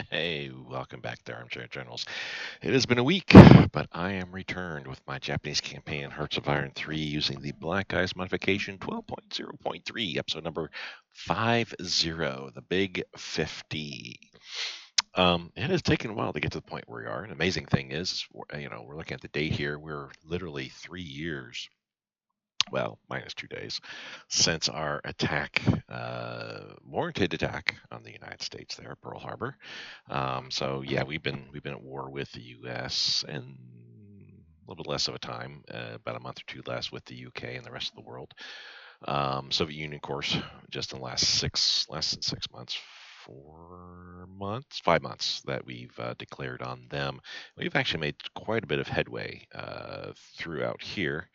Hey, welcome back there, Armchair Generals. It has been a week, but I am returned with my Japanese campaign, Hearts of Iron 3, using the Black Ice modification 12.0.3, episode number 50, the Big 50. It has taken a while to get to the point where we are. An amazing thing is, we're looking at the date here. We're literally 3 years, well, minus 2 days, since our attack, warranted attack on the United States there, Pearl Harbor. So yeah, we've been at war with the U.S. and a little bit less of a time, about a month or two less with the UK and the rest of the world. Soviet Union, of course, just in the less than 6 months, 4 months, 5 months that we've declared on them. We've actually made quite a bit of headway throughout here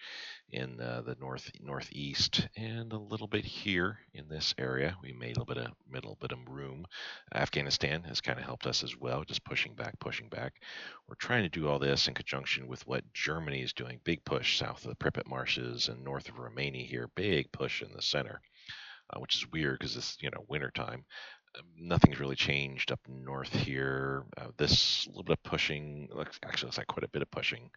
in the northeast and a little bit here in this area. We made a little bit of room. Afghanistan has kind of helped us as well, just pushing back, pushing back. We're trying to do all this in conjunction with what Germany is doing. Big push south of the Pripyat marshes and north of Romania here. Big push in the center, which is weird because it's winter time. Nothing's really changed up north here. This little bit of pushing, actually, looks like quite a bit of pushing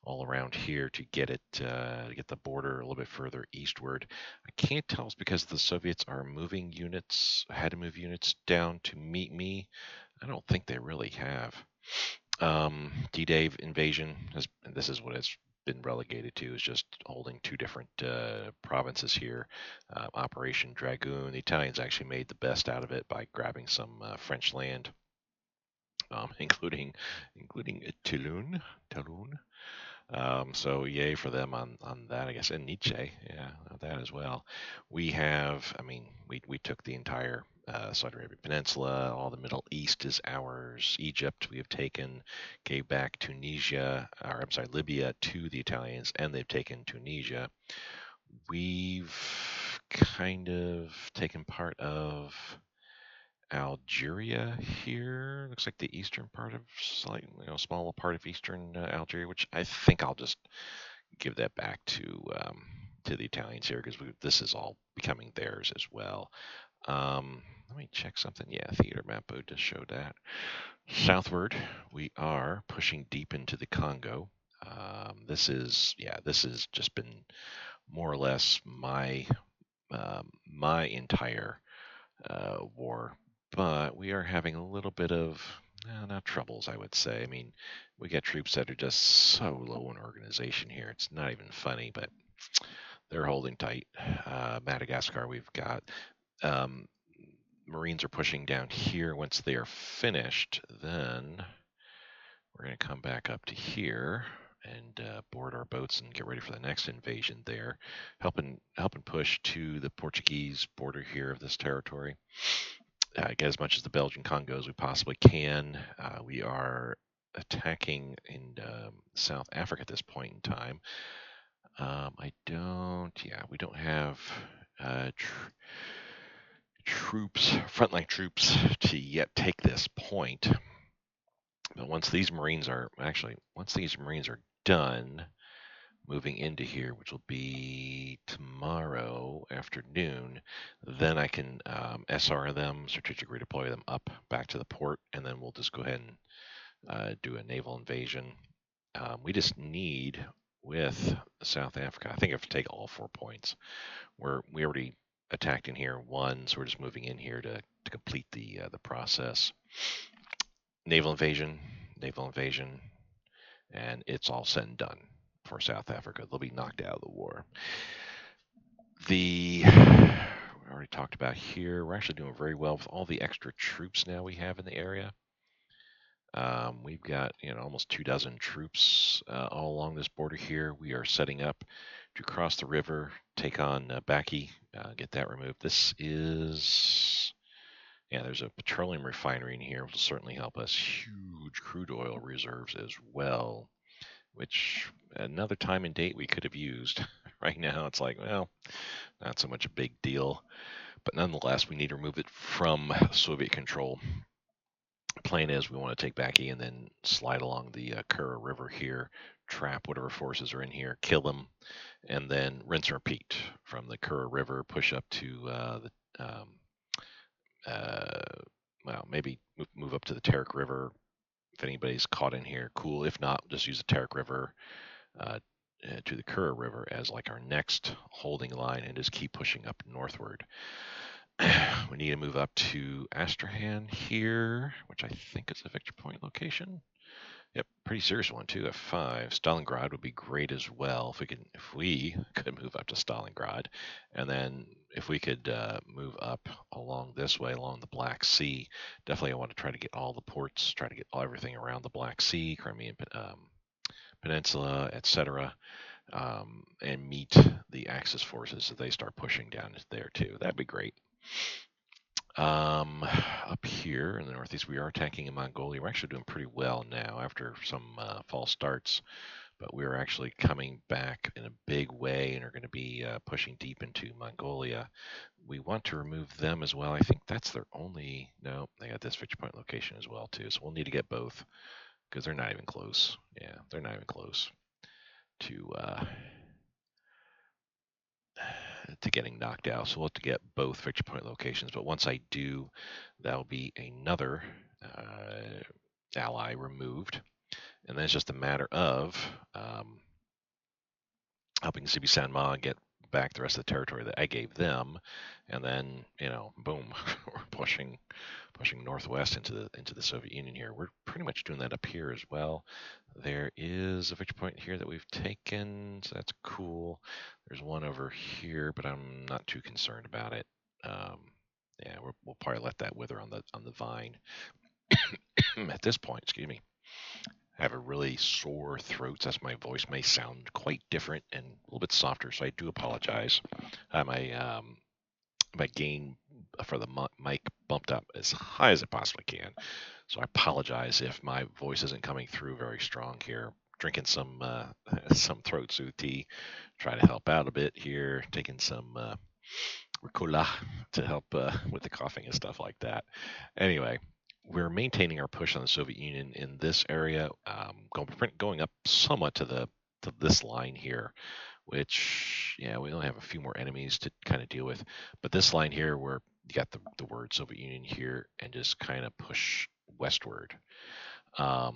all around here to get it to get the border a little bit further eastward. I can't tell it's because the Soviets are moving units, had to move units down to meet me. I don't think they really have. D-Day invasion has, and this is what it's been relegated to, is just holding two different provinces here. Operation Dragoon. The Italians actually made the best out of it by grabbing some French land, including Toulon. So yay for them on that, I guess, and Nietzsche, yeah, that as well. We have, I mean, we took the entire Saudi Arabian Peninsula, all the Middle East is ours. Egypt we have taken, gave back Tunisia, or I'm sorry, Libya to the Italians, and they've taken Tunisia. We've kind of taken part of Algeria here. Looks like the eastern part of slightly, smaller part of eastern Algeria, which I think I'll just give that back to the Italians here because this is all becoming theirs as well. Let me check something. Yeah, theater map just showed that. Southward, we are pushing deep into the Congo. This has just been more or less my entire war, but we are having a little bit of not troubles, I would say. I mean, we got troops that are just so low in organization here. It's not even funny, but they're holding tight. Madagascar, we've got um, Marines are pushing down here. Once they are finished, then we're going to come back up to here and board our boats and get ready for the next invasion there, helping push to the Portuguese border here of this territory. Get as much as the Belgian Congo as we possibly can. We are attacking in South Africa at this point in time. We don't have frontline troops to yet take this point. But once these Marines are done moving into here, which will be tomorrow afternoon, then I can SR them, strategic redeploy them up back to the port, and then we'll just go ahead and do a naval invasion. We just need with South Africa. I think I have to take all 4 points. We already attacked in here once, so we're just moving in here to complete the process. Naval invasion, naval invasion, and it's all said and done for South Africa. They'll be knocked out of the war. We already talked about here. We're actually doing very well with all the extra troops now we have in the area. We've got almost 24 troops all along this border here. We are setting up to cross the river, take on Baki, get that removed. This is there's a petroleum refinery in here, which will certainly help us. Huge crude oil reserves as well, which another time and date we could have used. Right now, it's like, well, not so much a big deal, but nonetheless, we need to remove it from Soviet control. Plan is we want to take Baki and then slide along the Kura River here, trap whatever forces are in here, kill them, and then rinse and repeat from the Kura River, push up to the well, maybe move up to the Terrick River. If anybody's caught in here, cool. If not, just use the Terrick River uh, to the Kura River as like our next holding line and just keep pushing up northward. We need to move up to Astrahan here, which I think is a victory point location. Yep, pretty serious one too. F5. Stalingrad would be great as well if we could move up to Stalingrad, and then if we could move up along this way along the Black Sea. Definitely, I want to try to get all the ports, try to get everything around the Black Sea, Crimean Peninsula, etc., and meet the Axis forces as they start pushing down there too. That'd be great. Up here in the northeast, we are attacking in Mongolia. We're actually doing pretty well now after some false starts, but we're actually coming back in a big way and are going to be pushing deep into Mongolia. We want to remove them as well. I think that's their only. No, they got this victory point location as well too. So we'll need to get both because they're not even close. Yeah, they're not even close to getting knocked out. So we'll have to get both victory point locations. But once I do, that'll be another ally removed. And then it's just a matter of helping Sibi Sanma get back the rest of the territory that I gave them, and then boom, we're pushing northwest into the Soviet Union here. We're pretty much doing that up here as well. There is a victory point here that we've taken, so that's cool. There's one over here, but I'm not too concerned about it. Yeah, we'll probably let that wither on the vine at this point. Excuse me. I have a really sore throat, so my voice may sound quite different and a little bit softer, so I do apologize. My gain for the mic bumped up as high as it possibly can, so I apologize if my voice isn't coming through very strong here. Drinking some some throat soothe tea, try to help out a bit here. Taking some Ricola to help with the coughing and stuff like that. Anyway, we're maintaining our push on the Soviet Union in this area, going up somewhat to this line here, which we only have a few more enemies to kind of deal with, but this line here where you got the word Soviet Union here and just kind of push westward. I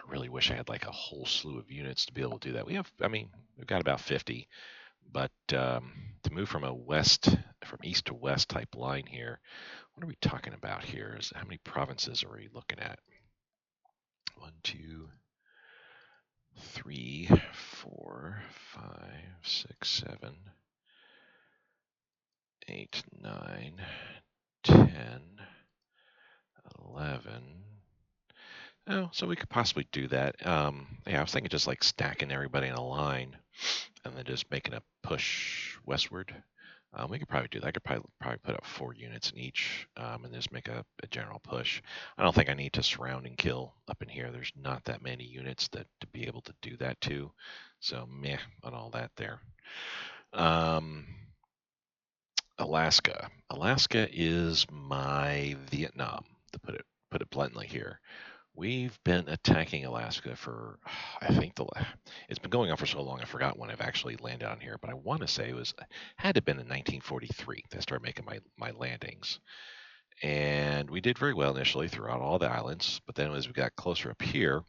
really wish I had like a whole slew of units to be able to do that. We've got about 50, but to move from east to west type line here, what are we talking about here? Is how many provinces are we looking at? 1, 2, 3, 4, 5, 6, 7, 8, 9, 10, 11. Oh, so we could possibly do that. I was thinking just like stacking everybody in a line and then just making a push westward. We could probably do that. I could probably put up 4 units in each and just make a general push. I don't think I need to surround and kill up in here. There's not that many units to be able to do that to. So meh on all that there. Alaska. Alaska is my Vietnam, to put it bluntly here. We've been attacking Alaska for, I think it's been going on for so long I forgot when I've actually landed on here, but I want to say had to have been in 1943 that I started making my landings. And we did very well initially throughout all the islands, but then as we got closer up here,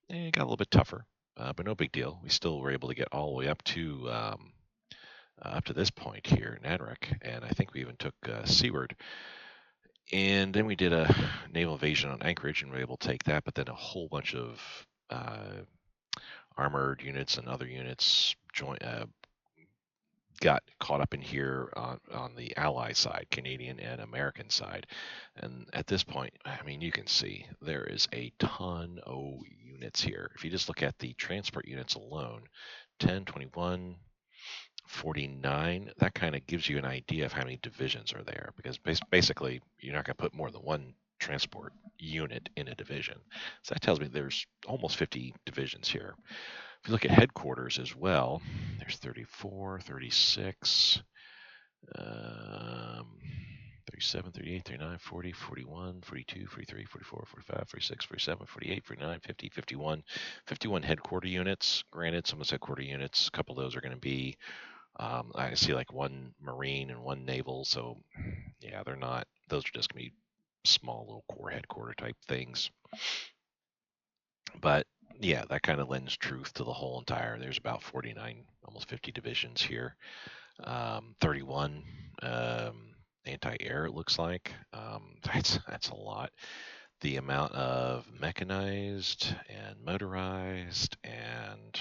it got a little bit tougher, but no big deal. We still were able to get all the way up to this point here in Adrak, and I think we even took Seaward. And then we did a naval invasion on Anchorage and were able to take that, but then a whole bunch of armored units and other units got caught up in here on the Ally side, Canadian and American side. And at this point, you can see there is a ton of units here. If you just look at the transport units alone, 10, 21, 49, that kind of gives you an idea of how many divisions are there, because basically you're not going to put more than one transport unit in a division. So that tells me there's almost 50 divisions here. If you look at headquarters as well, there's 34, 36, 37, 38, 39, 40, 41, 42, 43, 44, 45, 46, 47, 48, 49, 50, 51. 51 headquarter units. Granted, some of those headquarter units, a couple of those are going to be I see like 1 Marine and 1 Naval, so yeah, those are just going to be small little core headquarter type things. But yeah, that kind of lends truth to the whole entire. There's about 49, almost 50 divisions here. 31 anti-air. It looks like that's a lot. The amount of mechanized and motorized and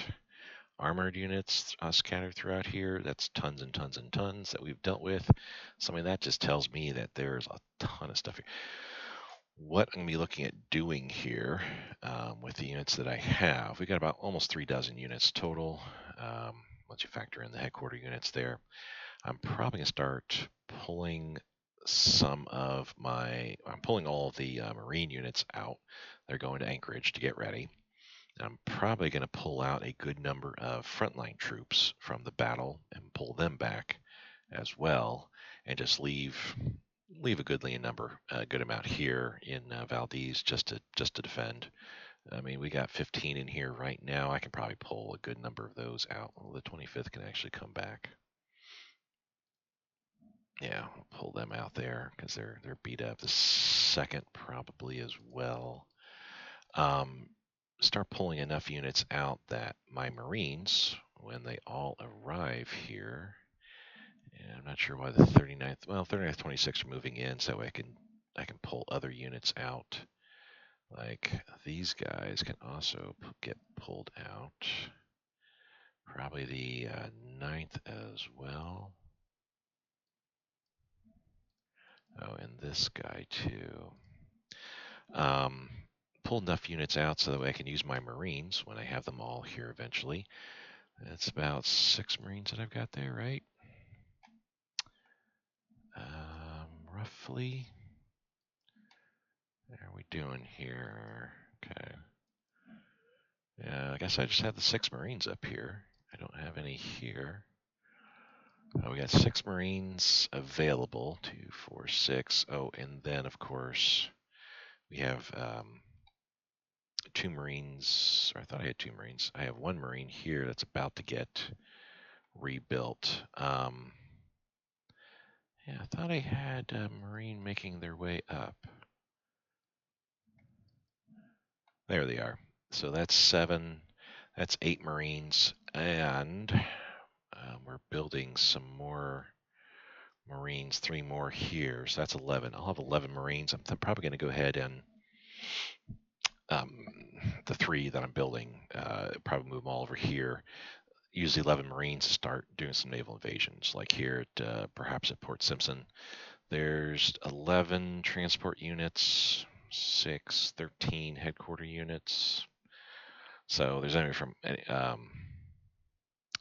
armored units scattered throughout here. That's tons and tons and tons that we've dealt with. So I mean, that just tells me that there's a ton of stuff here. What I'm going to be looking at doing here with the units that I have, we got about almost 3 dozen units total. Once you factor in the headquarter units there, I'm probably going to start pulling I'm pulling all of the Marine units out. They're going to Anchorage to get ready. I'm probably going to pull out a good number of frontline troops from the battle and pull them back as well, and just leave a good amount here in Valdez just to defend. I mean, we got 15 in here right now. I can probably pull a good number of those out. Well, the 25th can actually come back. Yeah, I'll pull them out there because they're beat up. The second probably as well. Start pulling enough units out that my Marines, when they all arrive here, and I'm not sure why the 39th, 26th are moving in, so I can pull other units out. Like these guys can also get pulled out. Probably the 9th as well. Oh, and this guy too. Pull enough units out so that I can use my Marines when I have them all here eventually. That's about 6 Marines that I've got there, right? Roughly. How are we doing here? Okay. Yeah, I guess I just have the 6 Marines up here. I don't have any here. We got 6 Marines available. 2, 4, 6. Oh, and then of course we have 2 Marines. Or I thought I had 2 Marines. I have 1 Marine here that's about to get rebuilt. Yeah, I thought I had a Marine making their way up. There they are. So that's 7. That's 8 Marines, and we're building some more Marines, 3 more here. So that's 11. I'll have 11 Marines. I'm probably going to go ahead and the 3 that I'm building, probably move them all over here. Use the 11 Marines to start doing some naval invasions, like here at perhaps at Port Simpson. There's 11 transport units, 6, 13 headquarter units. So there's anywhere from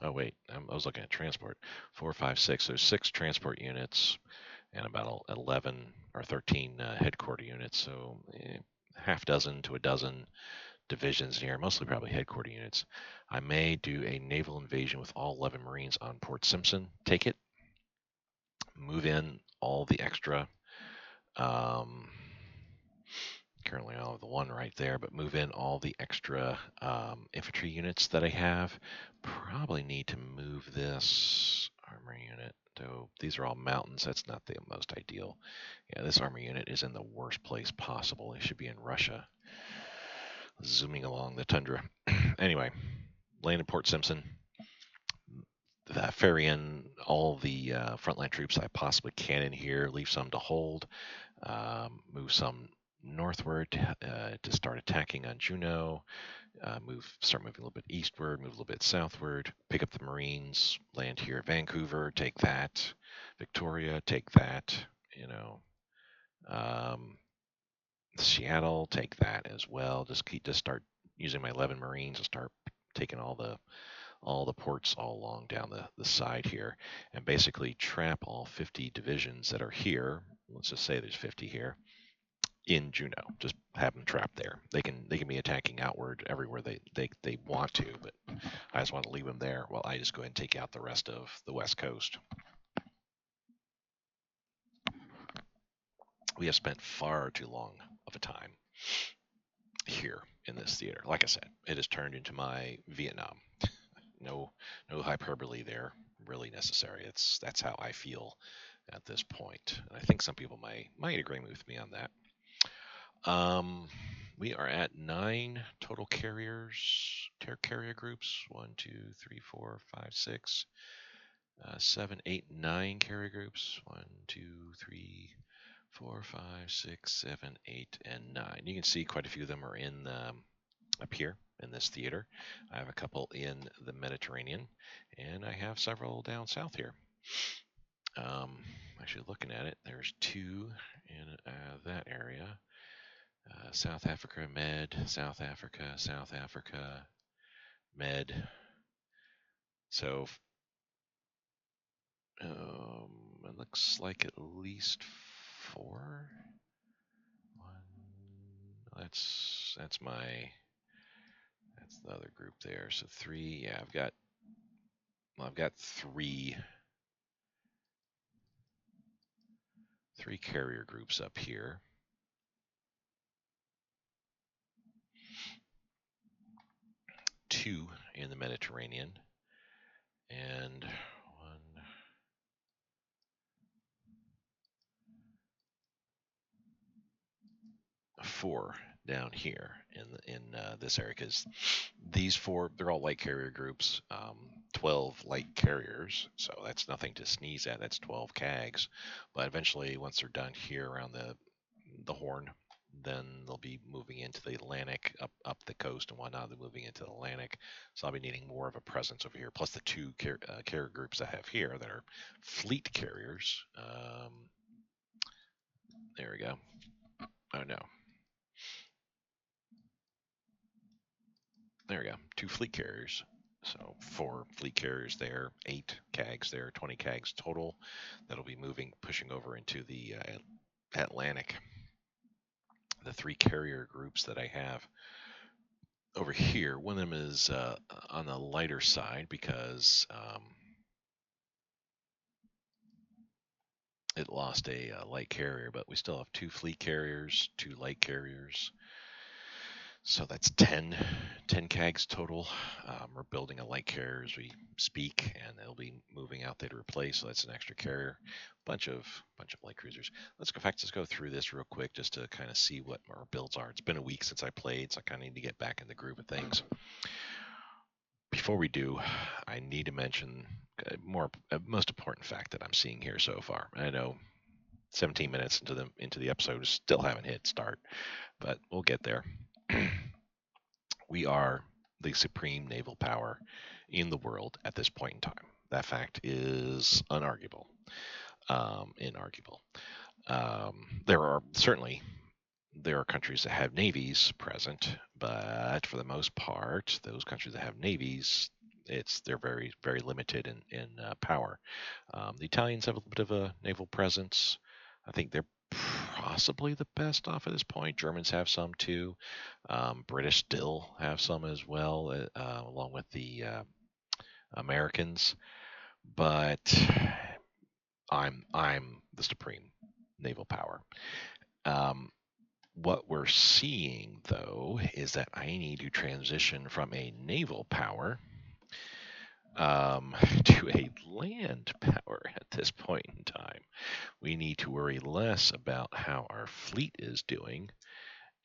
oh wait, I was looking at transport. 4, 5, 6. There's 6 transport units and about 11 or 13 headquarter units. So half dozen to a dozen divisions here, mostly probably headquarter units. I may do a naval invasion with all 11 Marines on Port Simpson. Take it, move in all the extra. Currently, I have the 1 right there, but move in all the extra infantry units that I have. Probably need to move this armor unit. Though these are all mountains, that's not the most ideal. Yeah, this armor unit is in the worst place possible. It should be in Russia. Zooming along the tundra. Anyway, land in Port Simpson. Ferry in all the frontline troops I possibly can in here. Leave some to hold. Move some northward to start attacking on Juneau. Start moving a little bit eastward. Move a little bit southward. Pick up the Marines. Land here at Vancouver. Take that. Victoria. Take that. Seattle. Take that as well. Just start using my 11 Marines to start taking all the ports all along down the side here, and basically trap all 50 divisions that are here. Let's just say there's 50 here in Juneau. Just have them trapped there. They can be attacking outward everywhere they want to, but I just want to leave them there while I just go ahead and take out the rest of the West Coast. We have spent far too long of a time here in this theater. Like I said, it has turned into my Vietnam. No hyperbole there really necessary. That's how I feel at this point. And I think some people might agree with me on that. We are at 9 total carrier groups. 1, 2, 3, 4, 5, 6, 7, 8, 9 carrier groups. 1, 2, 3, 4, 5, 6, 7, 8, and 9. You can see quite a few of them are in up here in this theater. I have a couple in the Mediterranean, and I have several down south here. Actually, looking at it, there's 2 in that area. South Africa, Med, South Africa, Med. So it looks like at least 4. One, that's the other group there. So 3. Yeah, I've got three carrier groups up here. 2 in the Mediterranean, and 4 down here in this area, because these 4, they're all light carrier groups. 12 light carriers, so that's nothing to sneeze at. That's 12 CAGs. But eventually, once they're done here around the Horn, then they'll be moving into the Atlantic, up the coast and whatnot. They're moving into the Atlantic, so I'll be needing more of a presence over here. Plus the 2 carrier groups I have here that are fleet carriers. There we go. Oh no. There we go. 2 fleet carriers. So 4 fleet carriers there, 8 CAGs there, 20 CAGs total. That'll be pushing over into the Atlantic. The 3 carrier groups that I have over here, one of them is on the lighter side because it lost a light carrier, but we still have 2 fleet carriers, 2 light carriers. So that's 10 CAGs total. We're building a light carrier as we speak, and they'll be moving out there to replace. So that's an extra carrier, bunch of light cruisers. Let's go through this real quick just to kind of see what our builds are. It's been a week since I played, so I kind of need to get back in the groove of things. Before we do, I need to mention most important fact that I'm seeing here so far. I know 17 minutes into the episode, still haven't hit start, but we'll get there. We are the supreme naval power in the world at this point in time. That fact is unarguable, inarguable. There are countries that have navies present, but for the most part, those countries that have navies, they're very very limited in power. The Italians have a little bit of a naval presence. I think they're possibly the best off at this point. Germans have some too. British still have some as well, along with the Americans. But I'm the supreme naval power. What we're seeing, though, is that I need to transition from a naval power to a land power at this point in time. We need to worry less about how our fleet is doing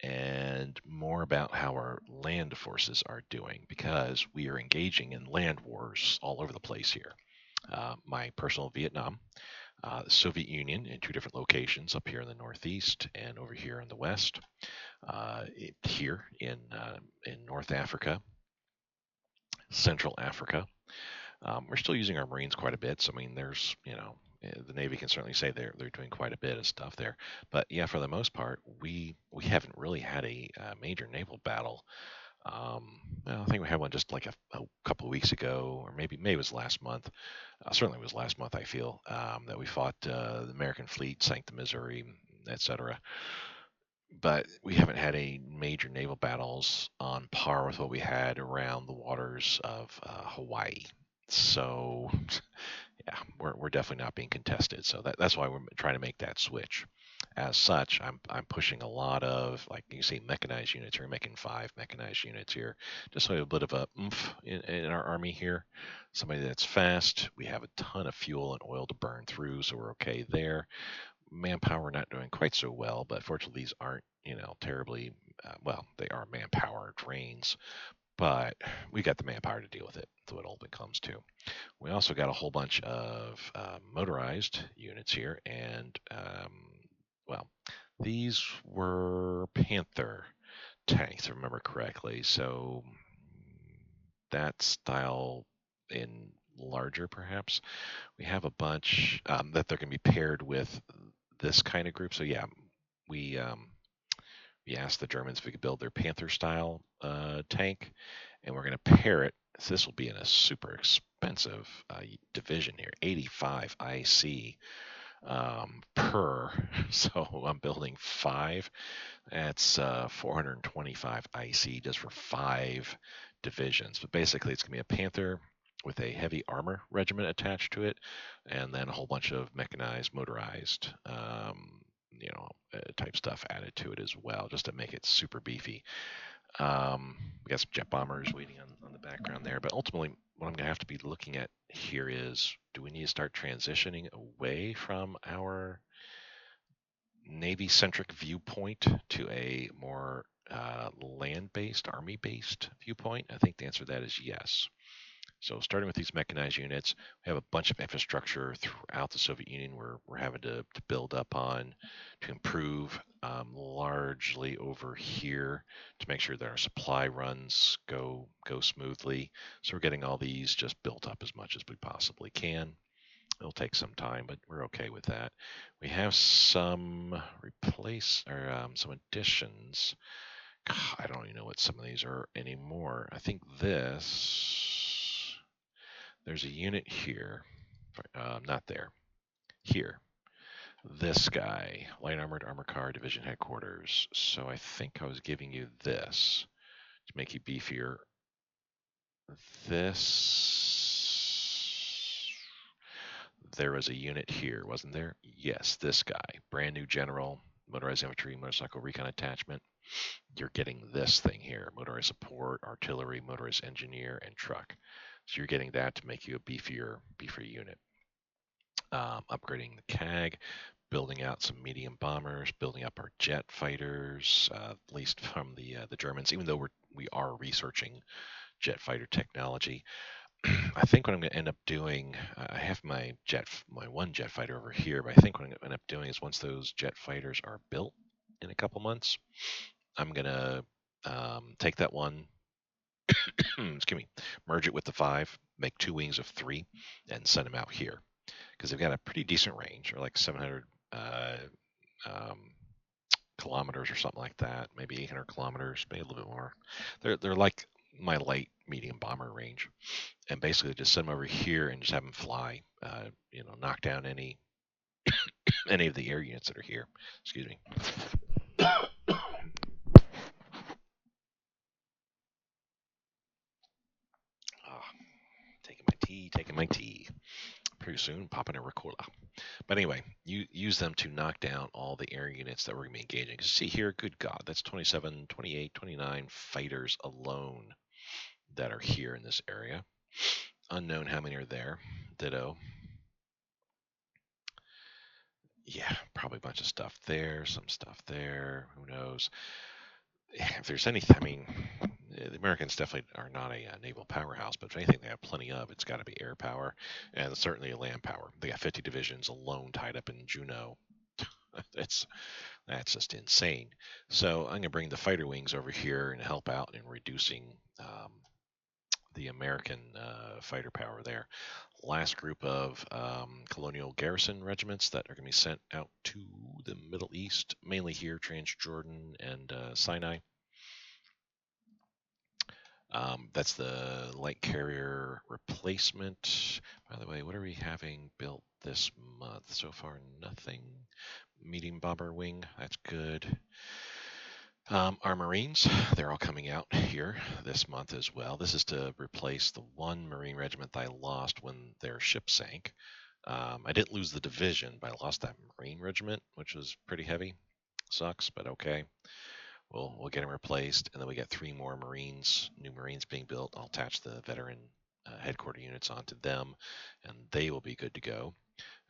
and more about how our land forces are doing, because we are engaging in land wars all over the place here. My personal Vietnam, the Soviet Union in 2 different locations, up here in the Northeast and over here in the West, here in North Africa, Central Africa. We're still using our Marines quite a bit. So, I mean, there's, the Navy can certainly say they're doing quite a bit of stuff there. But yeah, for the most part, we haven't really had a major naval battle. Well, I think we had one just like a couple of weeks ago, or maybe it was last month. Certainly it was last month, I feel, that we fought the American fleet, sank the Missouri, etc. But we haven't had any major naval battles on par with what we had around the waters of Hawaii. So, yeah, we're definitely not being contested. So that's why we're trying to make that switch. As such, I'm pushing a lot of, like you say, mechanized units. We're making 5 mechanized units here, just so we have a bit of a oomph in our army here. Somebody that's fast. We have a ton of fuel and oil to burn through, so we're okay there. manpower not doing quite so well, but fortunately these aren't, terribly, well, they are manpower drains, but we got the manpower to deal with it. That's what it ultimately comes to. We also got a whole bunch of motorized units here, and well, these were Panther tanks, if I remember correctly. So that style in larger, perhaps. We have a bunch that they're going to be paired with this kind of group. So yeah, we um, we asked the Germans if we could build their Panther style tank, and we're going to pair it. So this will be in a super expensive division here, 85 IC per. So I'm building five. That's 425 IC just for five divisions. But basically, it's going to be a Panther with a heavy armor regiment attached to it, and then a whole bunch of mechanized, motorized, type stuff added to it as well, just to make it super beefy. We got some jet bombers waiting on the background there, but ultimately, what I'm going to have to be looking at here is, do we need to start transitioning away from our Navy-centric viewpoint to a more land-based, Army-based viewpoint? I think the answer to that is yes. So starting with these mechanized units, we have a bunch of infrastructure throughout the Soviet Union we're having to build up on to improve, largely over here to make sure that our supply runs go smoothly. So we're getting all these just built up as much as we possibly can. It'll take some time, but we're okay with that. We have some some additions. I don't even know what some of these are anymore. I think there's a unit here, not there, here. This guy, light armored armor car division headquarters. So I think I was giving you this to make you beefier. This, there was a unit here, wasn't there? Yes, this guy, brand new general, motorized infantry, motorcycle recon attachment. You're getting this thing here, motorized support, artillery, motorized engineer, and truck. So you're getting that to make you a beefier unit. Upgrading the CAG, building out some medium bombers, building up our jet fighters, at least from the Germans. Even though we are researching jet fighter technology, I think what I'm going to end up doing, I have my one jet fighter over here, but I think what I'm going to end up doing is once those jet fighters are built in a couple months, I'm going to take that one, excuse me, merge it with the five, make two wings of three, and send them out here because they've got a pretty decent range, or like 700 um, kilometers or something like that, maybe 800 kilometers, maybe a little bit more. They're like my light medium bomber range, and basically just send them over here and just have them fly, knock down any of the air units that are here. Excuse me. Ah, taking my tea. Pretty soon, popping a Ricola. But anyway, you use them to knock down all the air units that we're going to be engaging. See here, good God, that's 27, 28, 29 fighters alone that are here in this area. Unknown how many are there. Ditto. Yeah, probably a bunch of stuff there, some stuff there. Who knows? If there's anything, I mean, the Americans definitely are not a naval powerhouse, but if anything they have plenty of, it's got to be air power and certainly land power. They got 50 divisions alone tied up in Juneau. It's That's just insane. So I'm going to bring the fighter wings over here and help out in reducing the American fighter power there. Last group of colonial garrison regiments that are going to be sent out to the Middle East, mainly here, Transjordan and Sinai. That's the light carrier replacement. By the way, what are we having built this month? So far, nothing. Medium bomber wing, that's good. Our Marines, they're all coming out here this month as well. This is to replace the one Marine regiment that I lost when their ship sank. I didn't lose the division, but I lost that Marine regiment, which was pretty heavy. Sucks, but okay. We'll get them replaced, and then we got three more Marines, new Marines being built. I'll attach the veteran headquarter units onto them, and they will be good to go.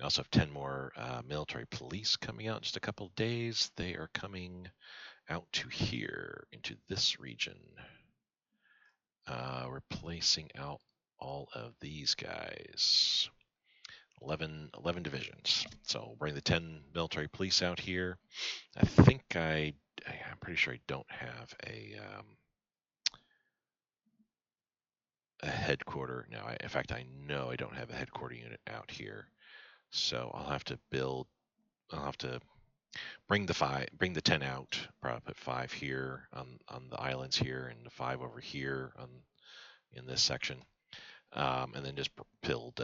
I also have 10 more military police coming out in just a couple of days. They are coming out to here, into this region, replacing out all of these guys. 11 divisions. So we'll bring the 10 military police out here. I'm pretty sure I don't have a headquarter now. In fact, I know I don't have a headquarter unit out here. So I'll have to bring the 10 out. Probably put 5 here on the islands here, and the 5 over here in this section, and then just build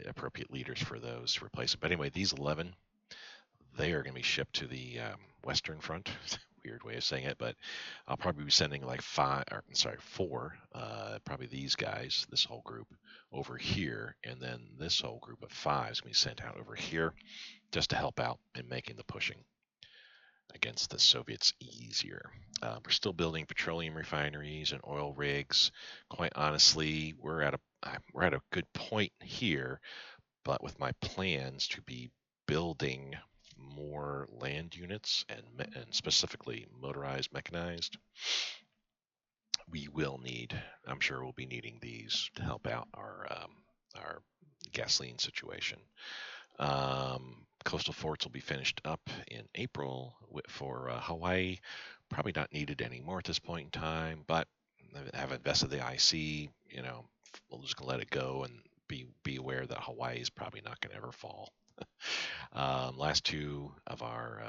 appropriate leaders for those to replace it. But anyway, these 11, they are going to be shipped to the Western Front. Weird way of saying it, but I'll probably be sending like 4, probably these guys, this whole group over here, and then this whole group of 5 is going to be sent out over here just to help out in making the pushing against the Soviets easier. We're still building petroleum refineries and oil rigs. Quite honestly, we're at a good point here, but with my plans to be building more land units and specifically motorized, mechanized, I'm sure we'll be needing these to help out our gasoline situation. Coastal forts will be finished up in April for Hawaii. Probably not needed anymore at this point in time, but I have invested the IC. We'll just let it go and be aware that Hawaii is probably not going to ever fall. Last 2 of our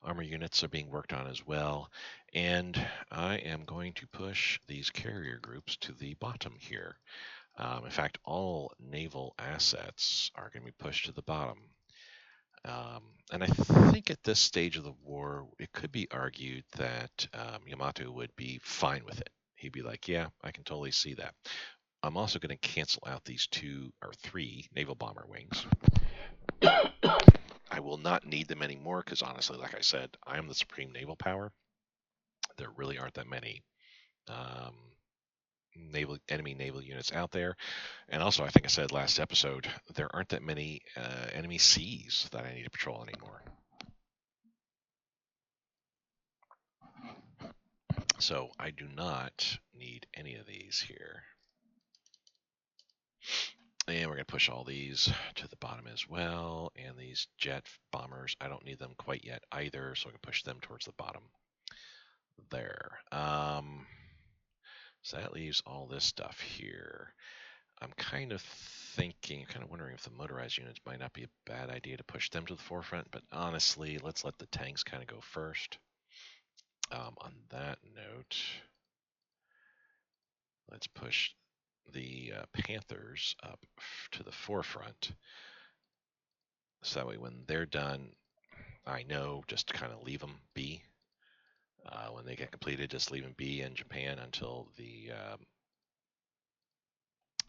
armor units are being worked on as well, and I am going to push these carrier groups to the bottom here. In fact, all naval assets are going to be pushed to the bottom. And I think at this stage of the war, it could be argued that Yamato would be fine with it. He'd be like, yeah, I can totally see that. I'm also going to cancel out these 2 or 3 naval bomber wings. I will not need them anymore because honestly, like I said, I am the supreme naval power. There really aren't that many enemy naval units out there. And also, I think I said last episode, there aren't that many enemy seas that I need to patrol anymore. So I do not need any of these here. And we're going to push all these to the bottom as well. And these jet bombers, I don't need them quite yet either, so I can push them towards the bottom there. So that leaves all this stuff here. I'm kind of wondering if the motorized units might not be a bad idea to push them to the forefront, but honestly, let's let the tanks kind of go first. On that note, let's push the Panthers up to the forefront. So that way when they're done, I know just to kind of leave them be. When they get completed, just leave them be in Japan until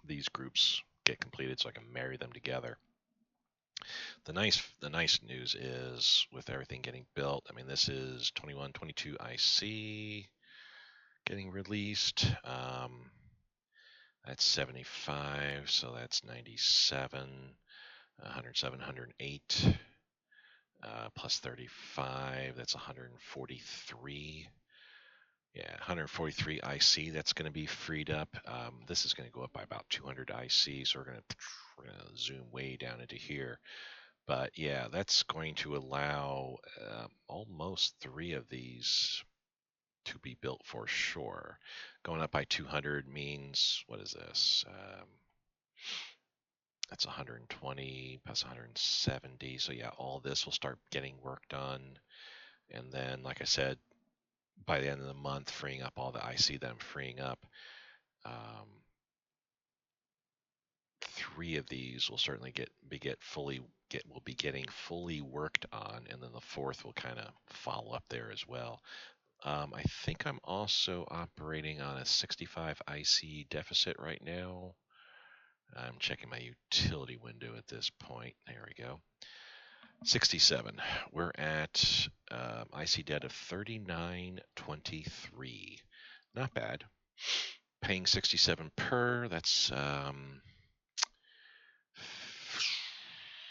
these groups get completed so I can marry them together. The nice news is with everything getting built, I mean, this is 21, 22 IC getting released. That's 75, so that's 97, 107, 108, plus 35, that's 143. Yeah, 143 IC, that's going to be freed up. This is going to go up by about 200 IC, so we're going to zoom way down into here. But yeah, that's going to allow almost 3 of these to be built for sure. Going up by 200 means, what is this? That's 120 plus 170. So yeah, all this will start getting work done. And then, like I said, by the end of the month, freeing up all the IC that I'm freeing up. 3 of these will certainly will be getting fully worked on, and then the 4th will kind of follow up there as well. I think I'm also operating on a 65 IC deficit right now. I'm checking my utility window at this point. There we go. 67. We're at IC debt of 39.23. Not bad. Paying 67 per. That's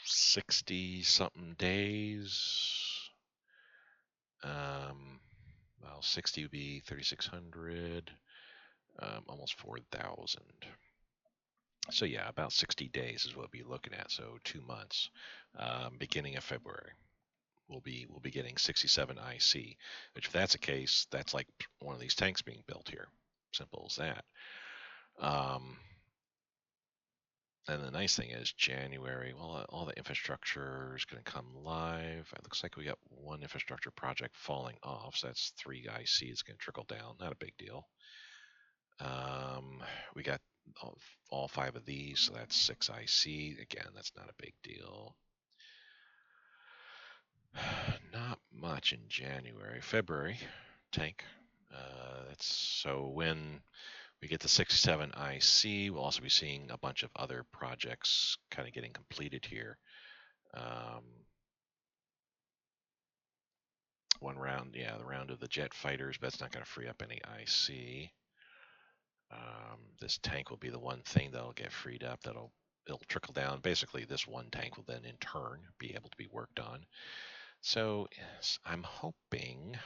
60 something days. Well, 60 would be 3,600, almost 4,000. So yeah, about 60 days is what we'll be looking at. So 2 months, beginning of February, we'll be getting 67 IC. Which, if that's the case, that's like one of these tanks being built here. Simple as that. Um, and the nice thing is January, well, all the infrastructure is going to come live. It looks like we got one infrastructure project falling off, so that's 3 IC. It's going to trickle down. Not a big deal. We got all 5 of these, so that's 6 IC. Again, that's not a big deal. Not much in January. February, tank. That's so when we get the 67 IC, we'll also be seeing a bunch of other projects kind of getting completed here. One round, yeah, the round of the jet fighters, but that's not going to free up any IC. This tank will be the one thing that'll get freed up. It'll trickle down. Basically, this one tank will then in turn be able to be worked on. So yes, I'm hoping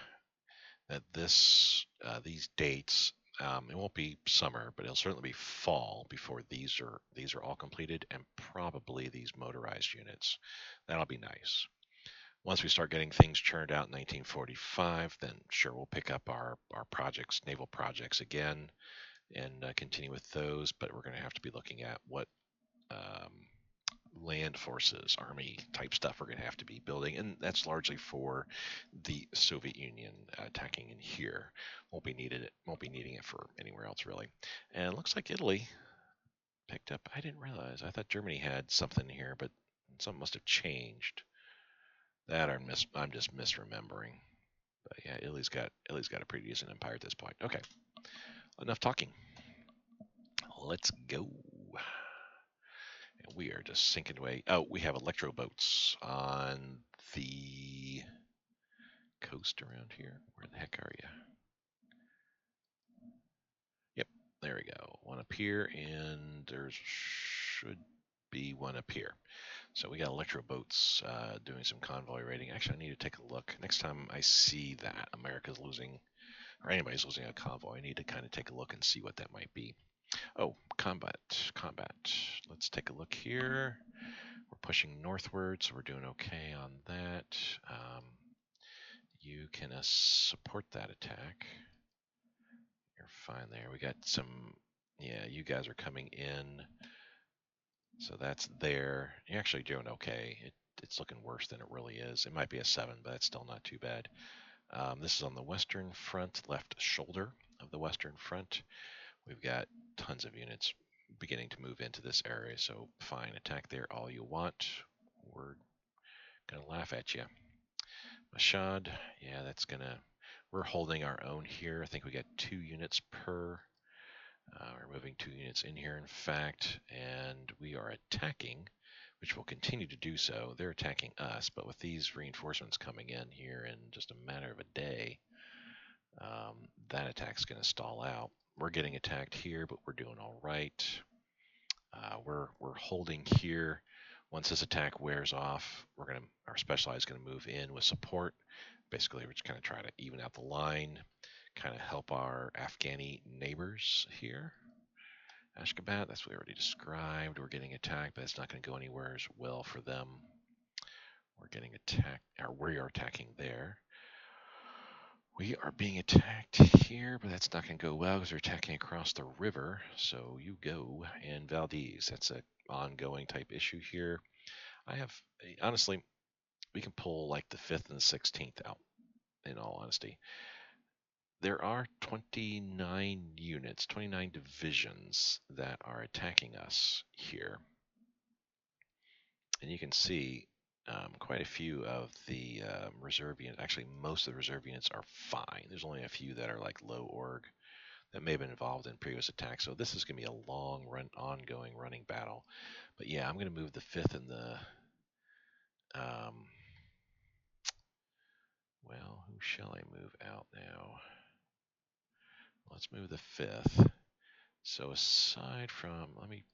that these dates, it won't be summer, but it'll certainly be fall before these are all completed, and probably these motorized units. That'll be nice. Once we start getting things churned out in 1945, then sure we'll pick up our projects, naval projects again, and continue with those. But we're going to have to be looking at what um, land forces, army type stuff we're going to have to be building, and that's largely for the Soviet Union attacking in here. Won't be needing it for anywhere else really. And it looks like Italy picked up. I didn't realize. I thought Germany had something here, but something must have changed. That I'm just misremembering. But yeah, Italy's got a pretty decent empire at this point. Okay, enough talking. Let's go. And we are just sinking away. Oh, we have electro boats on the coast around here. Where the heck are you? Yep, there we go. One up here, and there should be one up here. So we got electro boats doing some convoy raiding. Actually, I need to take a look. Next time I see that America's losing, or anybody's losing a convoy, I need to kind of take a look and see what that might be. Oh, combat. Let's take a look here. We're pushing northward, so we're doing okay on that. You can support that attack. You're fine there. We got some, yeah, you guys are coming in. So that's there. You're actually doing okay. It's looking worse than it really is. It might be a 7, but it's still not too bad. This is on the western front, left shoulder of the western front. We've got tons of units beginning to move into this area, so fine, attack there all you want. We're going to laugh at you. Mashad, yeah, we're holding our own here. I think we got 2 units per. We're moving 2 units in here, in fact, and we are attacking, which will continue to do so. They're attacking us, but with these reinforcements coming in here in just a matter of a day, that attack's going to stall out. We're getting attacked here, but we're doing all right. We're holding here. Once this attack wears off, our specialized is going to move in with support. Basically, we're just kind of trying to even out the line, kind of help our Afghani neighbors here. Ashgabat, that's what we already described. We're getting attacked, but it's not going to go anywhere as well for them. We're getting attacked, or we are attacking there. We are being attacked here, but that's not going to go well because we're attacking across the river. So you go. And Valdez, that's an ongoing type issue here. Honestly, we can pull like the 5th and the 16th out, in all honesty. There are 29 units, 29 divisions that are attacking us here. And you can see quite a few of the reserve units. Actually, most of the reserve units are fine. There's only a few that are like low org that may have been involved in previous attacks. So this is going to be a long run, ongoing running battle. But yeah, I'm going to move the 5th and the. Well, who shall I move out now? Let's move the 5th. So aside from, let me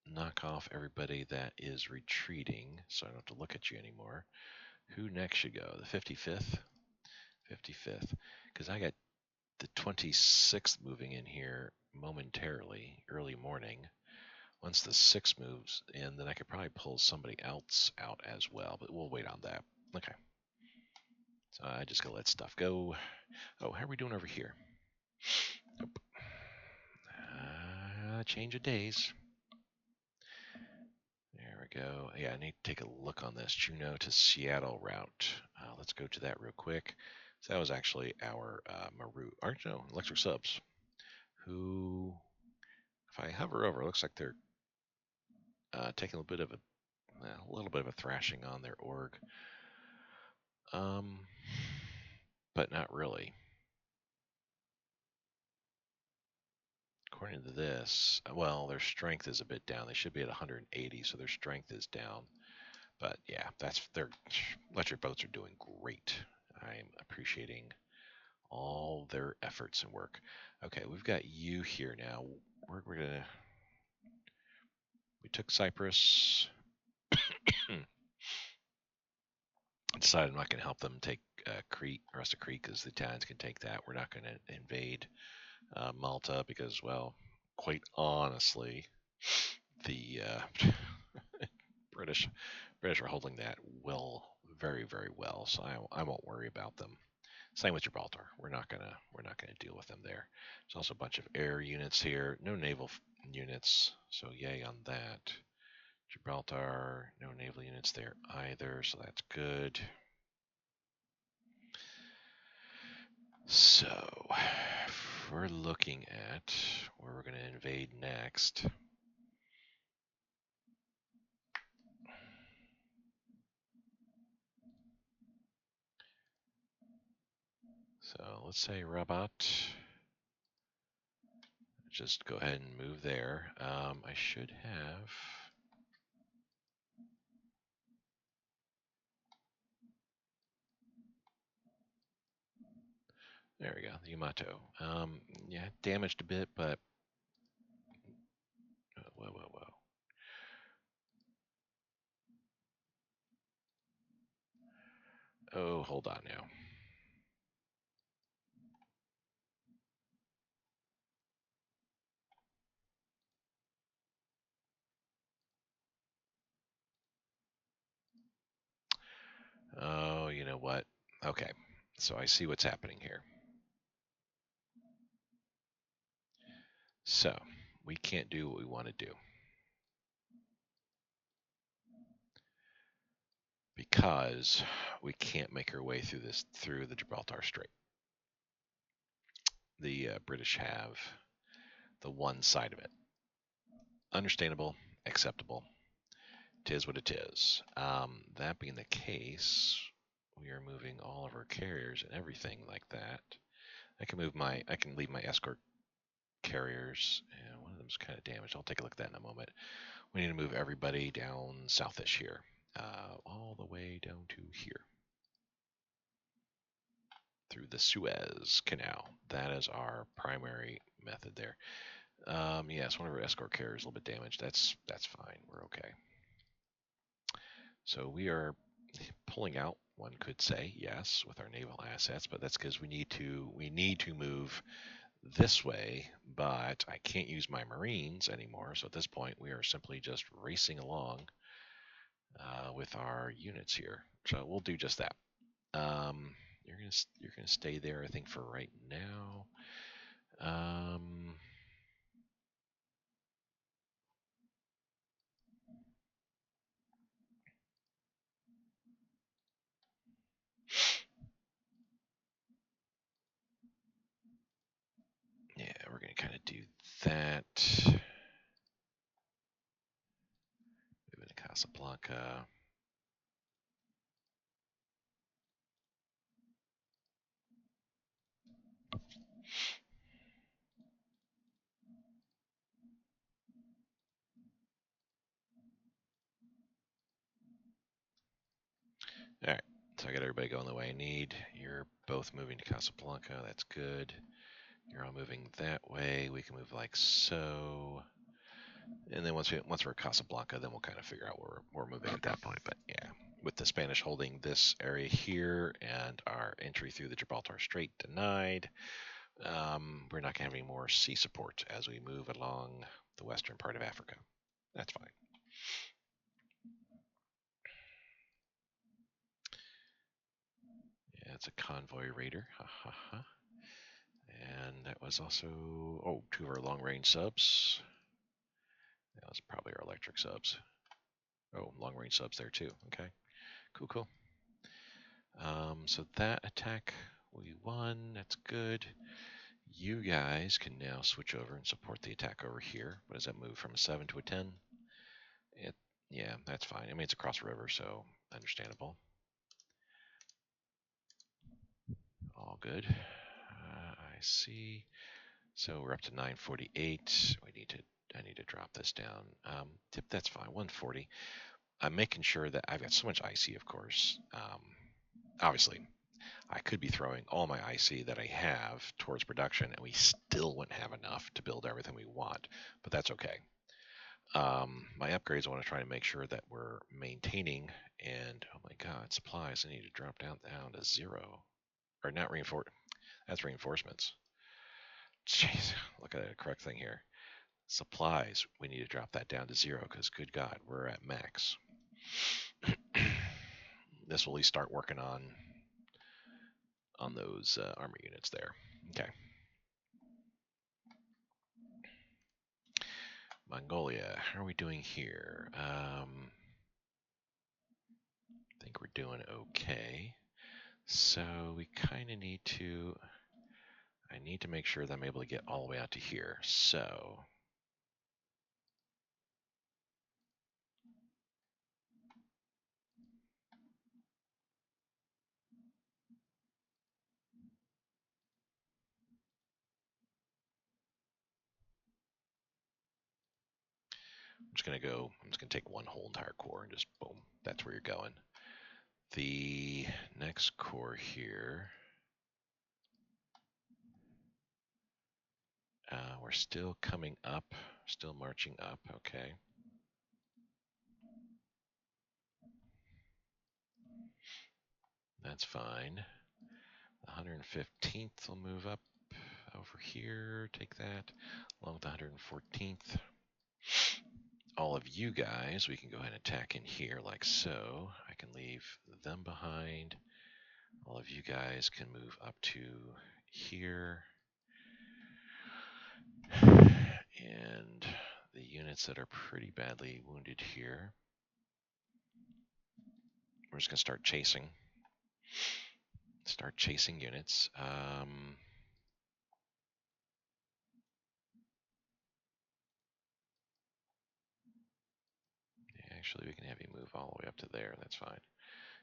knock off everybody that is retreating, so I don't have to look at you anymore. Who next should go? The 55th? 55th. Because I got the 26th moving in here momentarily, early morning. Once the 6th moves in, then I could probably pull somebody else out as well, but we'll wait on that. Okay. So I just gotta let stuff go. Oh, how are we doing over here? Nope. Change of days. There we go. Yeah, I need to take a look on this Juneau to Seattle route. Let's go to that real quick. So that was actually our Maru, or no, electric subs. Who, if I hover over, it looks like they're taking a little bit of a thrashing on their org, um, but not really. According to this, well, their strength is a bit down. They should be at 180, so their strength is down. But yeah, that's their electric boats are doing great. I'm appreciating all their efforts and work. Okay, we've got you here now. We're gonna. We took Cyprus. Decided I'm not going to help them take Crete, rest of Crete, because the Italians can take that. We're not going to invade Malta because, well, quite honestly, the British British are holding that very very well. So I won't worry about them. Same with Gibraltar. We're not gonna deal with them there. There's also a bunch of air units here. No naval units. So yay on that. Gibraltar, no naval units there either. So that's good. So we're looking at where we're going to invade next. So let's say Rabat. Just go ahead and move there. I should have. There we go, the Yamato. Yeah, damaged a bit, but whoa, whoa, whoa. Oh, hold on now. Oh, you know what? Okay, so I see what's happening here. So we can't do what we want to do because we can't make our way through the Gibraltar Strait. The British have the one side of it. Understandable, acceptable. Tis what it is. That being the case, we are moving all of our carriers and everything like that. I can leave my escort carriers, and one of them's kind of damaged. I'll take a look at that in a moment. We need to move everybody down southish here, all the way down to here, through the Suez Canal. That is our primary method there. Yes, one of our escort carriers is a little bit damaged. That's fine. We're okay. So we are pulling out, one could say, yes, with our naval assets, but that's because we need to move this way, but I can't use my Marines anymore. So at this point, we are simply just racing along with our units here. So we'll do just that. You're gonna stay there, I think, for right now. Yeah, we're gonna kind of do that. Moving to Casablanca. All right, so I got everybody going the way I need. You're both moving to Casablanca. That's good. You're all moving that way. We can move like so. And then once we're at Casablanca, then we'll kind of figure out where we're moving at that point. But yeah, with the Spanish holding this area here and our entry through the Gibraltar Strait denied, we're not going to have any more sea support as we move along the western part of Africa. That's fine. Yeah, it's a convoy raider. Ha ha ha. And that was also, oh, two of our long range subs. That was probably our electric subs. Oh, long range subs there too. Okay, cool, cool. So that attack we won. That's good. You guys can now switch over and support the attack over here. What does that move from a 7 to a 10? It, yeah, that's fine. I mean, it's across the river, so understandable. All good. I see. So we're up to 948. I need to drop this down. Tip, that's fine. 140. I'm making sure that I've got so much IC, of course. Obviously, I could be throwing all my IC that I have towards production, and we still wouldn't have enough to build everything we want. But that's okay. My upgrades, I want to try to make sure that we're maintaining. And oh my God, supplies! I need to drop down to 0, or not reinforce. That's reinforcements. Jeez, look at the correct thing here. Supplies, we need to drop that down to 0 because, good God, we're at max. This will at least start working on those armor units there. Okay. Mongolia, how are we doing here? I think we're doing okay. So we kind of need to. I need to make sure that I'm able to get all the way out to here. So I'm just gonna take one whole entire core and just boom, that's where you're going. The next core here, we're still coming up, still marching up. Okay. That's fine. The 115th will move up over here. Take that along with the 114th. All of you guys, we can go ahead and attack in here like so. I can leave them behind. All of you guys can move up to here. And the units that are pretty badly wounded here, we're just going to start chasing. Start chasing units. Actually, we can have you move all the way up to there. That's fine.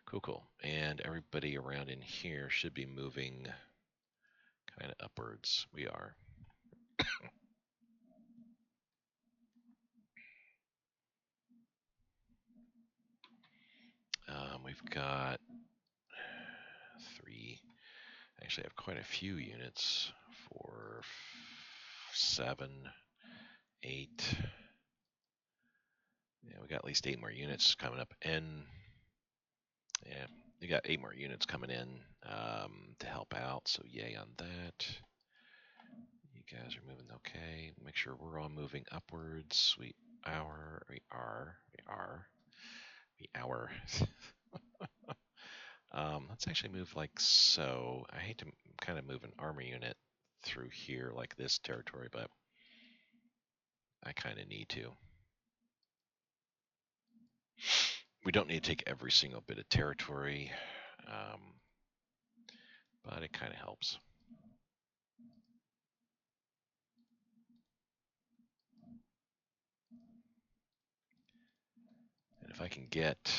Cool, cool. And everybody around in here should be moving kind of upwards. We are. We've got 3. Actually, I have quite a few units. 4, 7, 8. Yeah, we got at least 8 more units coming up. And yeah, we got 8 more units coming in to help out. So yay on that. You guys are moving okay. Make sure we're all moving upwards. We are. Let's actually move like so. I hate to kind of move an army unit through here like this territory, but I kind of need to. We don't need to take every single bit of territory, but it kind of helps. And if I can get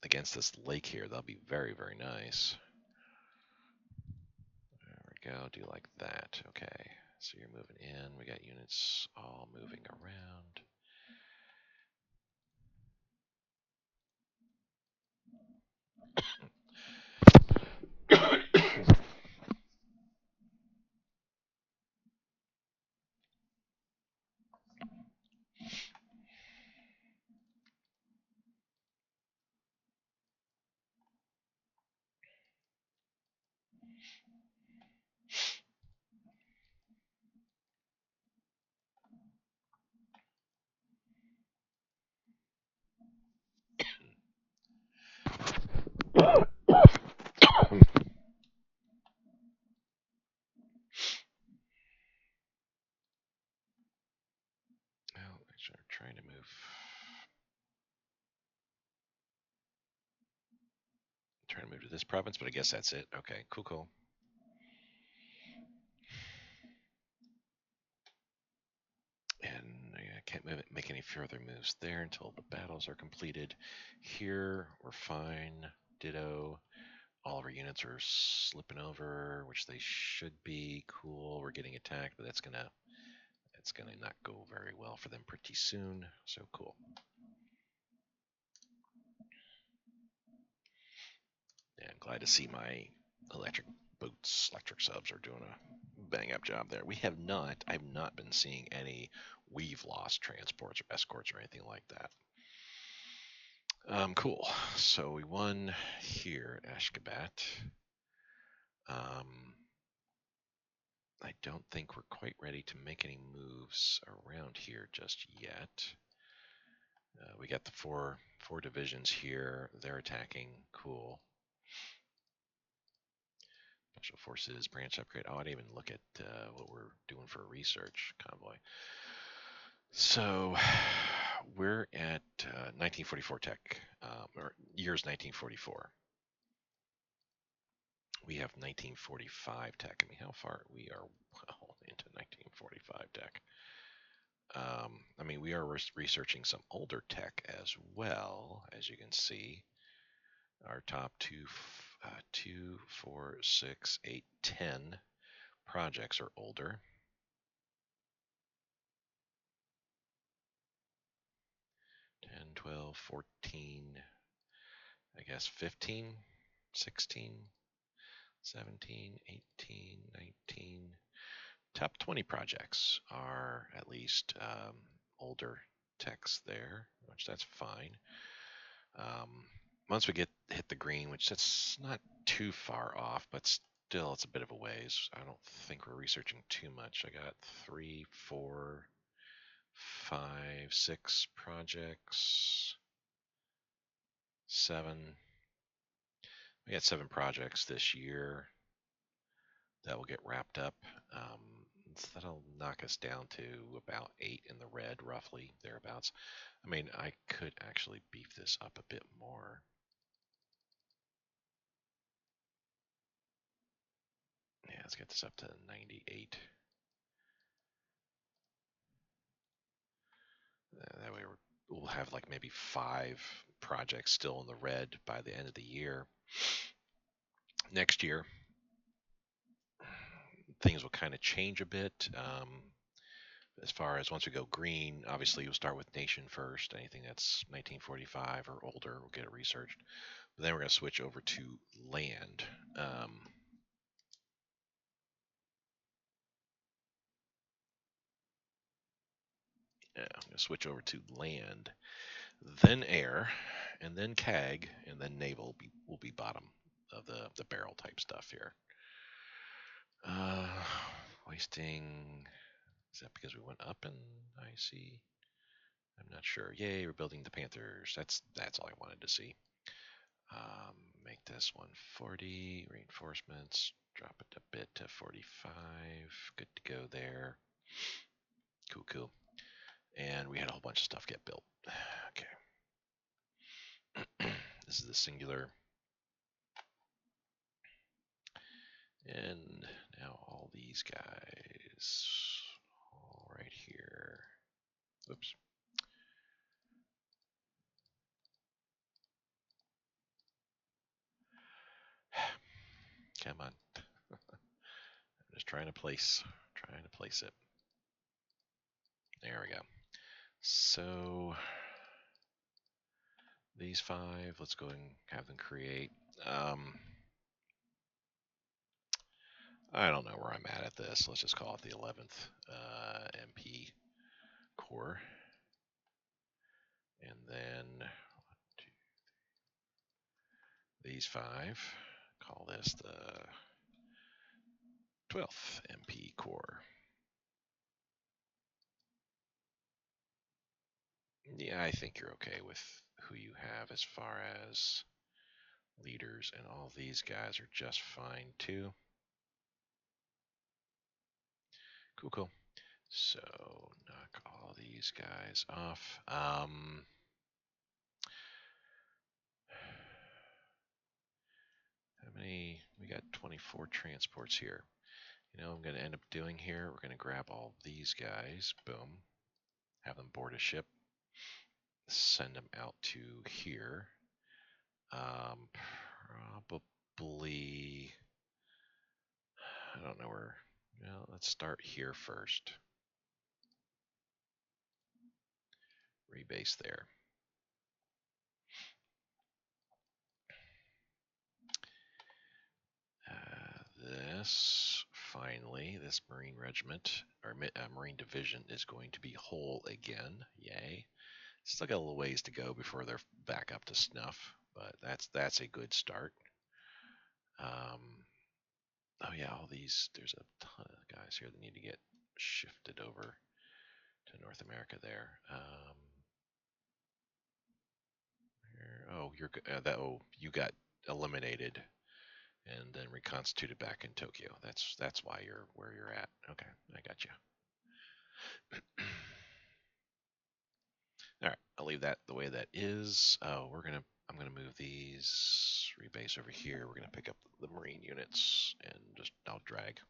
against this lake here, that'll be very, very nice. There we go. Do like that. Okay. So you're moving in. We got units all moving around. move to this province, but I guess that's it. Okay, cool. And I can't make any further moves there until the battles are completed. Here, we're fine. Ditto. All of our units are slipping over, which they should be. Cool. We're getting attacked, but that's gonna not go very well for them pretty soon. So cool. Yeah, I'm glad to see my electric boats, electric subs are doing a bang up job there. I've not been seeing any we've lost transports or escorts or anything like that. Cool. So we won here at Ashgabat. I don't think we're quite ready to make any moves around here just yet. We got the four divisions here. They're attacking. Cool. Special Forces branch upgrade. Oh, I didn't even look at what we're doing for a research convoy. So we're at 1944 tech, or years 1944. We have 1945 tech. I mean, how far we are well into 1945 tech. I mean, we are researching some older tech as well, as you can see. Our top 2, 4, 6, 8, 10 projects are older. 10, 12, 14, I guess 15, 16, 17, 18, 19. Top 20 projects are at least older techs there, which that's fine. Once we hit the green, which that's not too far off, but still it's a bit of a ways. I don't think we're researching too much. I got 3, 4, 5, 6 projects, 7. We got 7 projects this year that will get wrapped up. That'll knock us down to about 8 in the red, roughly thereabouts. I mean, I could actually beef this up a bit more. Yeah, let's get this up to 98. That way we'll have like maybe 5 projects still in the red by the end of the year. Next year, things will kind of change a bit. As far as once we go green, obviously we'll start with nation first. Anything that's 1945 or older, we'll get it researched. But then we're going to switch over to land. Yeah, I'm going to switch over to land, then air, and then CAG, and then naval will be bottom of the barrel type stuff here. Wasting. Is that because we went up in IC? I'm not sure. Yay, we're building the Panthers. That's all I wanted to see. Make this 140. Reinforcements. Drop it a bit to 45. Good to go there. Cool. And we had a whole bunch of stuff get built. Okay. This is the singular. And now all these guys all right here. Oops. Come on. I'm just trying to place it. There we go. So these 5, let's go and have them create. I don't know where I'm at this. Let's just call it the 11th MP Corps. And then these 5, call this the 12th MP Corps. Yeah, I think you're okay with who you have as far as leaders, and all these guys are just fine too. Cool. So knock all these guys off. we got 24 transports here. You know what I'm going to end up doing here? We're going to grab all these guys. Boom. Have them board a ship. Send them out to here. Probably, I don't know where. Well, let's start here first. Rebase there. This Marine regiment, or Marine division is going to be whole again. Yay. Still got a little ways to go before they're back up to snuff, but that's a good start. Oh yeah, all these, there's a ton of guys here that need to get shifted over to North America there. You got eliminated and then reconstituted back in Tokyo. That's why you're where you're at. Okay, I got you. All right, I'll leave that the way that is. Oh, I'm gonna move these rebase over here. We're gonna pick up the Marine units and just I'll drag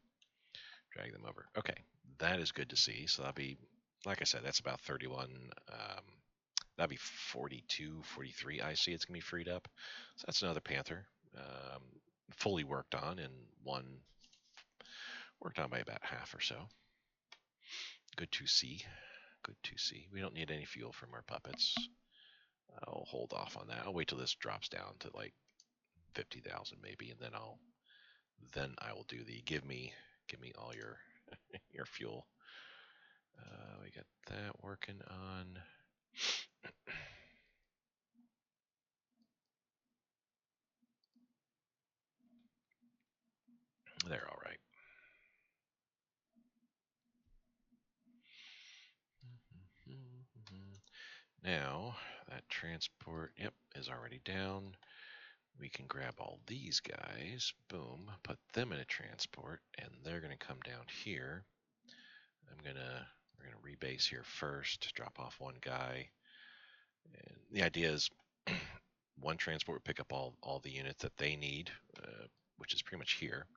them over. Okay, that is good to see. So that'll be, like I said, that's about 31. That'll be 42, 43. I see it's gonna be freed up. So that's another Panther, fully worked on, and one worked on by about half or so. Good to see. Good to see. We don't need any fuel from our puppets. I'll hold off on that. I'll wait till this drops down to like 50,000 maybe, and then I will do the give me all your your fuel. We got that working on. They're all right. Now that transport, yep, is already down. We can grab all these guys, boom, put them in a transport, and they're gonna come down here. We're gonna rebase here first, drop off one guy. And the idea is one transport would pick up all the units that they need, which is pretty much here.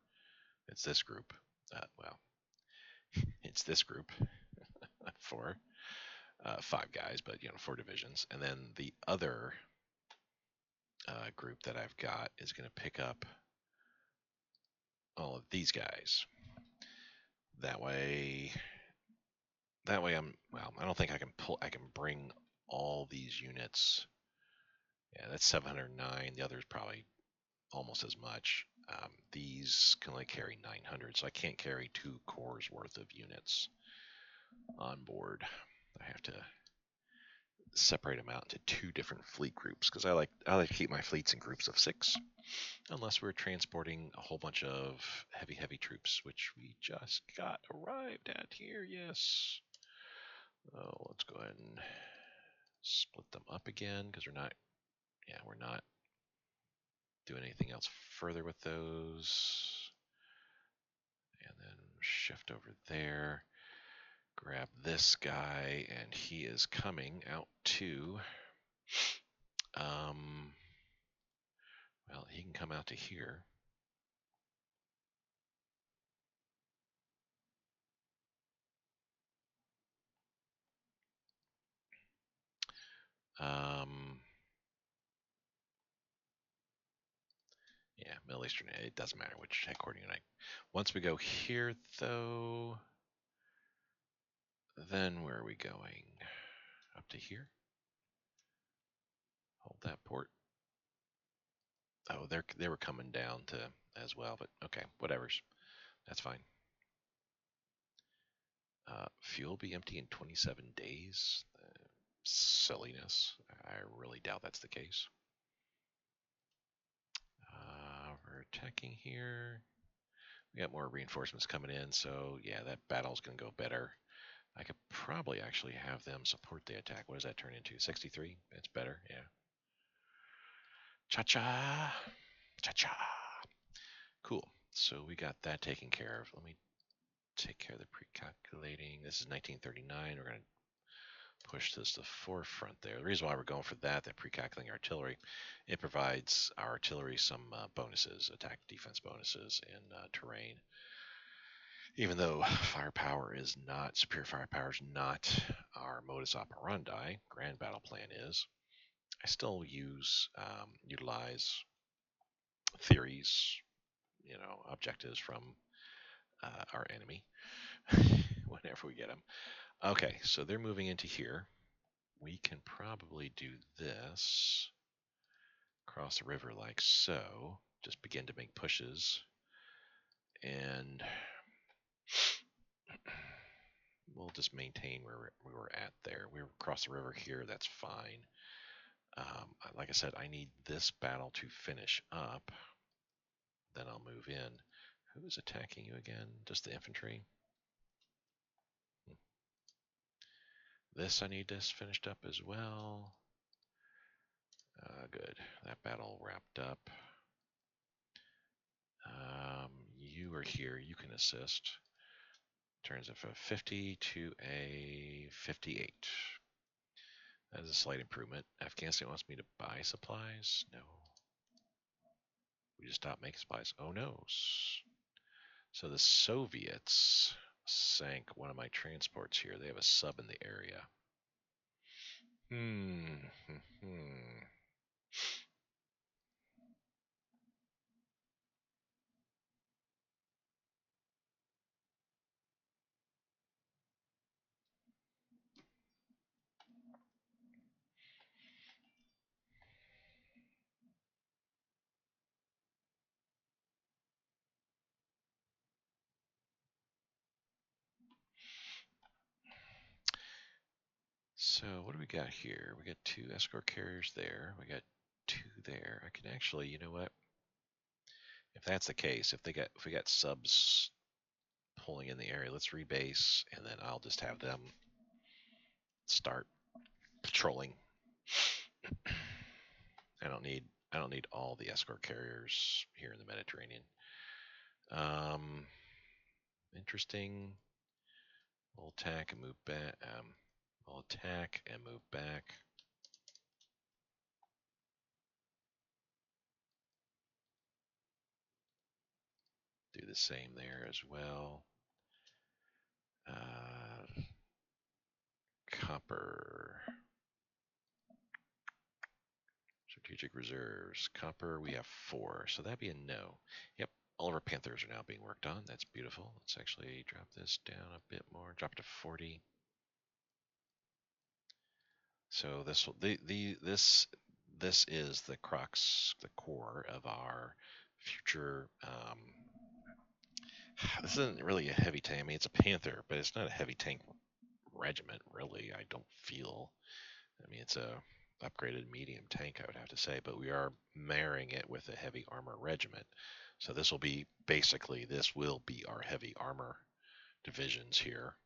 It's this group. Well, it's this group for 5 guys, but 4 divisions. And then the other group that I've got is going to pick up all of these guys. That way I don't think I can bring all these units. Yeah, that's 709. The other's probably almost as much. These can only carry 900, so I can't carry 2 corps worth of units on board. I have to separate them out into 2 different fleet groups because I like to keep my fleets in groups of 6, unless we're transporting a whole bunch of heavy troops, which we just got arrived at here. Yes. Oh, let's go ahead and split them up again because we're not doing anything else further with those. And then shift over there. Grab this guy, and he is coming out to, well, he can come out to here. Yeah, Middle Eastern, it doesn't matter which headquarters unit. Once we go here, though, then where are we going? Up to here? Hold that port. Oh, they were coming down to as well, but okay, whatever's. That's fine. Fuel be empty in 27 days? Silliness. I really doubt that's the case. We're attacking here. We got more reinforcements coming in, so yeah, that battle's going to go better. I could probably actually have them support the attack. What does that turn into? 63? It's better, yeah. Cha-cha! Cha-cha! Cool. So we got that taken care of. Let me take care of the pre-calculating. This is 1939. We're going to push this to the forefront there. The reason why we're going for that pre-calculating artillery, it provides our artillery some bonuses, attack defense bonuses in terrain. Even though firepower is not, superior firepower is not our modus operandi, grand battle plan is, I still utilize theories, objectives from our enemy whenever we get them. Okay, so they're moving into here. We can probably do this. Cross the river like so. Just begin to make pushes. And we'll just maintain where we were at there. We were across the river here. That's fine. Like I said, I need this battle to finish up. Then I'll move in. Who is attacking you again? Just the infantry? This I need this finished up as well. Good. That battle wrapped up. You are here. You can assist. Turns it from 50 to a 58. That is a slight improvement. Afghanistan wants me to buy supplies? No. We just stopped making supplies. Oh no. So the Soviets sank one of my transports here. They have a sub in the area. So what do we got here? We got 2 escort carriers there. We got 2 there. I can actually, you know what? If that's the case, if we got subs pulling in the area, let's rebase, and then I'll just have them start patrolling. I don't need all the escort carriers here in the Mediterranean. Interesting. We'll attack and move back. We'll attack and move back. Do the same there as well. Copper. Strategic reserves. Copper, we have 4. So that'd be a no. Yep, all of our Panthers are now being worked on. That's beautiful. Let's actually drop this down a bit more. Drop it to 40. So this is the crux, the core of our future. This isn't really a heavy tank. I mean, it's a Panther, but it's not a heavy tank regiment, really. I don't feel. I mean, it's a upgraded medium tank, I would have to say, but we are marrying it with a heavy armor regiment. So this will be our heavy armor divisions here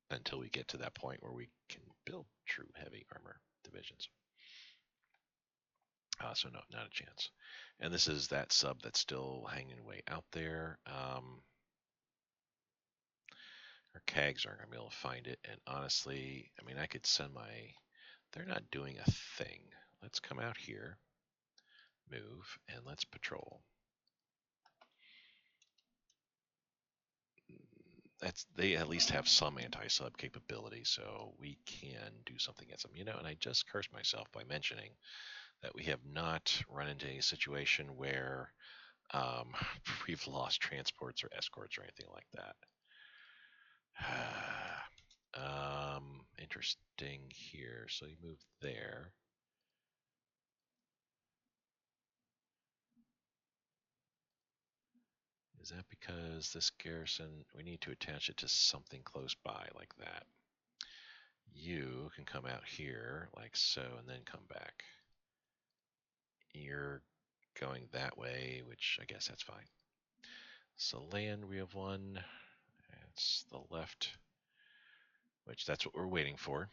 until we get to that point where we can build true heavy armor divisions. So no, not a chance. And this is that sub that's still hanging way out there. Our CAGs aren't going to be able to find it. And honestly, I mean, I could send they're not doing a thing. Let's come out here, move, and let's patrol. They at least have some anti-sub capability, so we can do something against them. And I just cursed myself by mentioning that we have not run into a situation where we've lost transports or escorts or anything like that. Interesting here. So you move there. Is that because this garrison, we need to attach it to something close by like that? You can come out here like so and then come back. You're going that way, which I guess that's fine. So land, we have 1. It's the left, which that's what we're waiting for.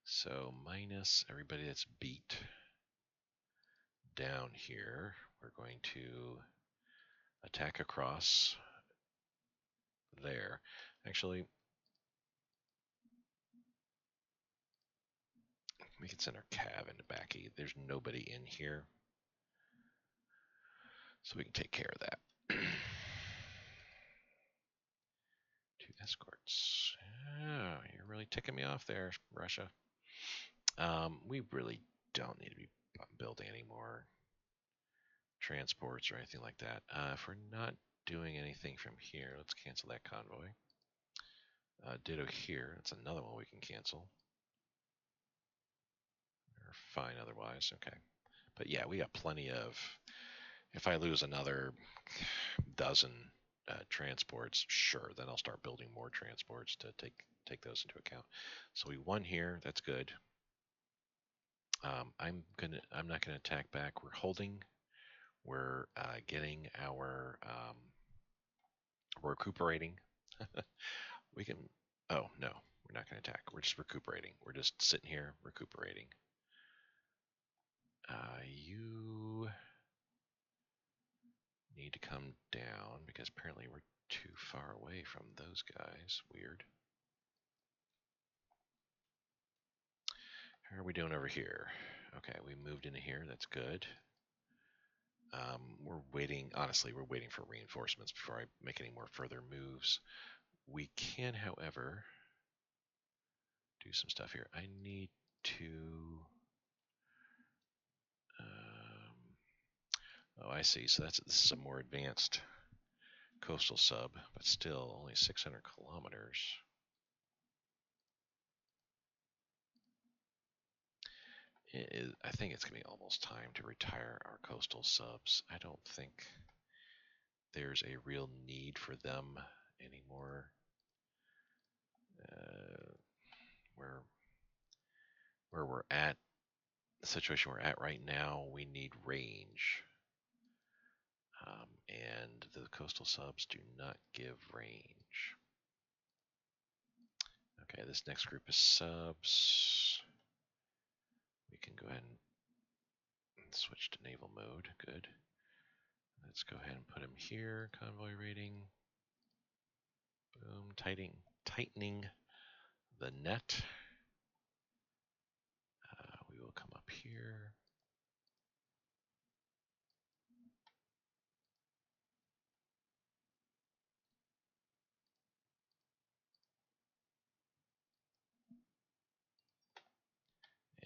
So minus everybody that's beat down here. We're going to attack across there. Actually, We can send our cav into Baki. There's nobody in here, so we can take care of that. 2 escorts. Oh, you're really ticking me off there, Russia. We really don't need to be building any more transports or anything like that. If we're not doing anything from here, let's cancel that convoy. Ditto here. That's another one we can cancel. We're fine otherwise. Okay. But yeah, we got plenty of. If I lose another dozen transports, sure, then I'll start building more transports to take those into account. So we won here. That's good. I'm not gonna attack back. We're holding. We're getting our we're recuperating. We can. Oh no, we're not gonna attack. We're just recuperating. We're just sitting here recuperating. You need to come down because apparently we're too far away from those guys. Weird. How are we doing over here? Okay, we moved into here. That's good. We're waiting. Honestly, we're waiting for reinforcements before I make any more further moves. We can, however, do some stuff here. I need to. Oh, I see. So this is a more advanced coastal sub, but still only 600 kilometers. I think it's going to be almost time to retire our coastal subs. I don't think there's a real need for them anymore. Where we're at, the situation we're at right now, we need range. And the coastal subs do not give range. Okay, this next group is subs. We can go ahead and switch to naval mode. Good. Let's go ahead and put him here. Convoy rating. Boom. Tightening the net. We will come up here.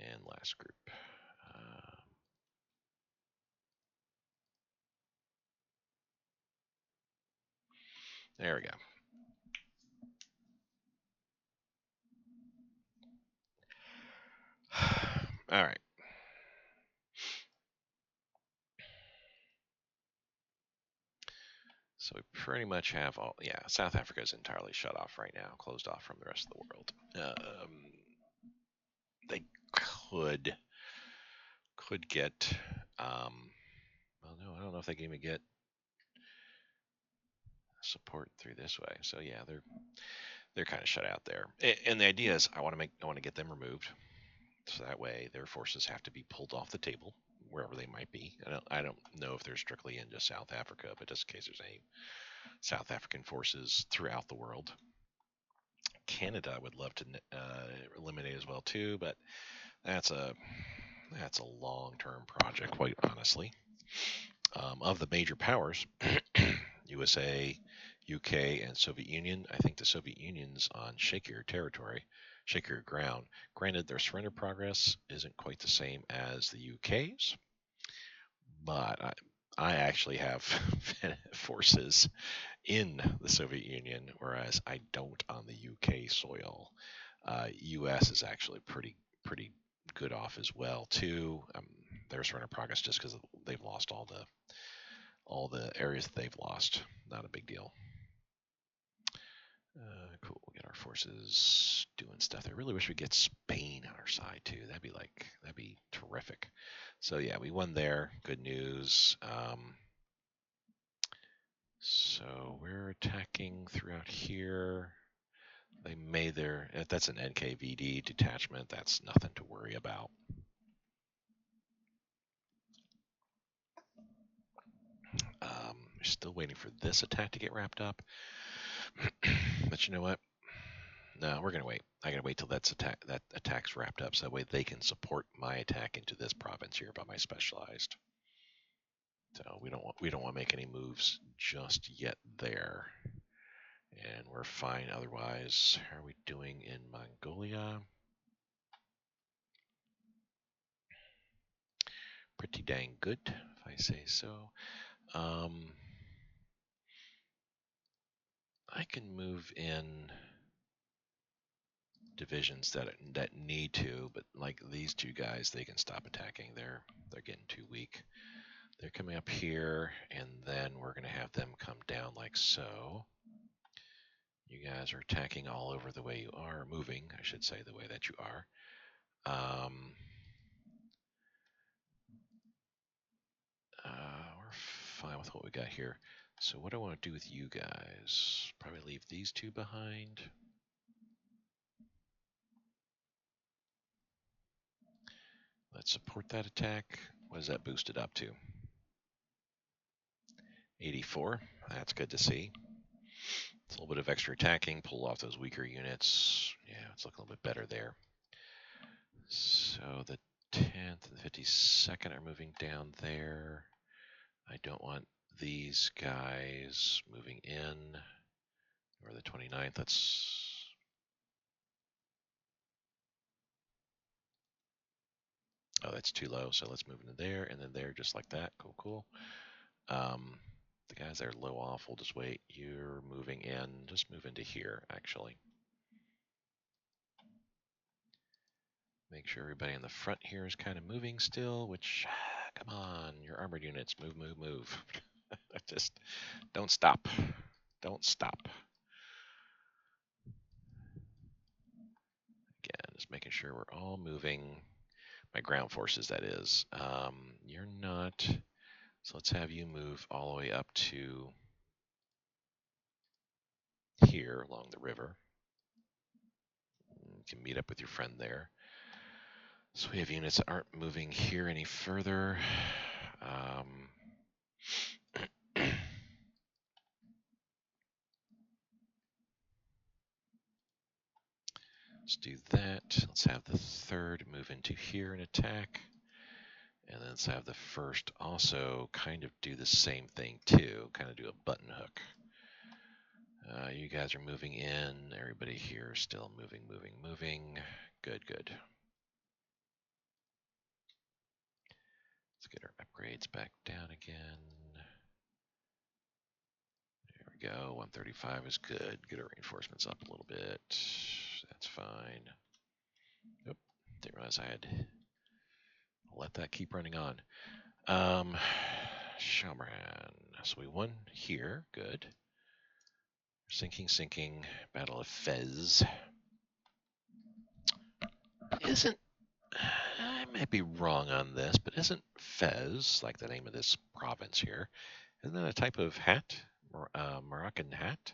And last group. There we go. All right. So we pretty much have all. Yeah, South Africa is entirely shut off right now, closed off from the rest of the world. They could get. Well, no, I don't know if they can even get support through this way. So yeah, they're kind of shut out there. And the idea is, I want to get them removed, so that way their forces have to be pulled off the table wherever they might be. I don't know if they're strictly in just South Africa, but just in case there's any South African forces throughout the world. Canada would love to eliminate as well too, but that's a long-term project, quite honestly. Of the major powers, USA, UK, and Soviet Union, I think the Soviet Union's on shakier territory, shakier ground. Granted, their surrender progress isn't quite the same as the UK's, but I actually have forces in the Soviet Union, whereas I don't on the UK soil. US is actually pretty good off as well too. Their surrender progress just because they've lost all the areas that they've lost. Not a big deal. Cool. We'll get our forces doing stuff. I really wish we'd get Spain on our side too. That'd be terrific. So yeah, we won there. Good news. So we're attacking throughout here. They made that's an NKVD detachment. That's nothing to worry about. Still waiting for this attack to get wrapped up. But you know what? No, we're gonna wait. I gotta wait till that attack's wrapped up, so that way they can support my attack into this province here by my specialized. So we don't want to make any moves just yet there, and we're fine otherwise. How are we doing in Mongolia? Pretty dang good, if I say so. I can move in divisions that need to, but like these two guys, they can stop attacking. They're getting too weak. They're coming up here, and then we're going to have them come down like so. You guys are attacking all over the way you are, moving, I should say, the way that you are. We're fine with what we got here. So what do I want to do with you guys? Probably leave these two behind. Let's support that attack. What is that boosted up to? 84. That's good to see. It's a little bit of extra attacking. Pull off those weaker units. Yeah, it's looking a little bit better there. So the 10th and the 52nd are moving down there. I don't want these guys moving in. Or the 29th. That's too low. So let's move into there and then there, just like that. Cool, cool. The guys that are low off, we'll just wait. You're moving in. Just move into here, actually. Make sure everybody in the front here is kind of moving still, which, come on, your armored units, move, move, move. Just don't stop. Don't stop. Again, just making sure we're all moving. My ground forces, that is. You're not. So let's have you move all the way up to here along the river. You can meet up with your friend there. So we have units that aren't moving here any further. Let's do that. Let's have the third move into here and attack. And then let's have the first also kind of do the same thing too. Kind of do a button hook. You guys are moving in. Everybody here is still moving, moving, moving. Good, good. Let's get our upgrades back down again. There we go. 135 is good. Get our reinforcements up a little bit. That's fine. Oop, didn't realize I had let that keep running on. Shalmaran. So we won here. Good. Sinking, sinking. Battle of Fez. Isn't... I might be wrong on this, but isn't Fez, like the name of this province here, isn't that a type of hat? Moroccan hat?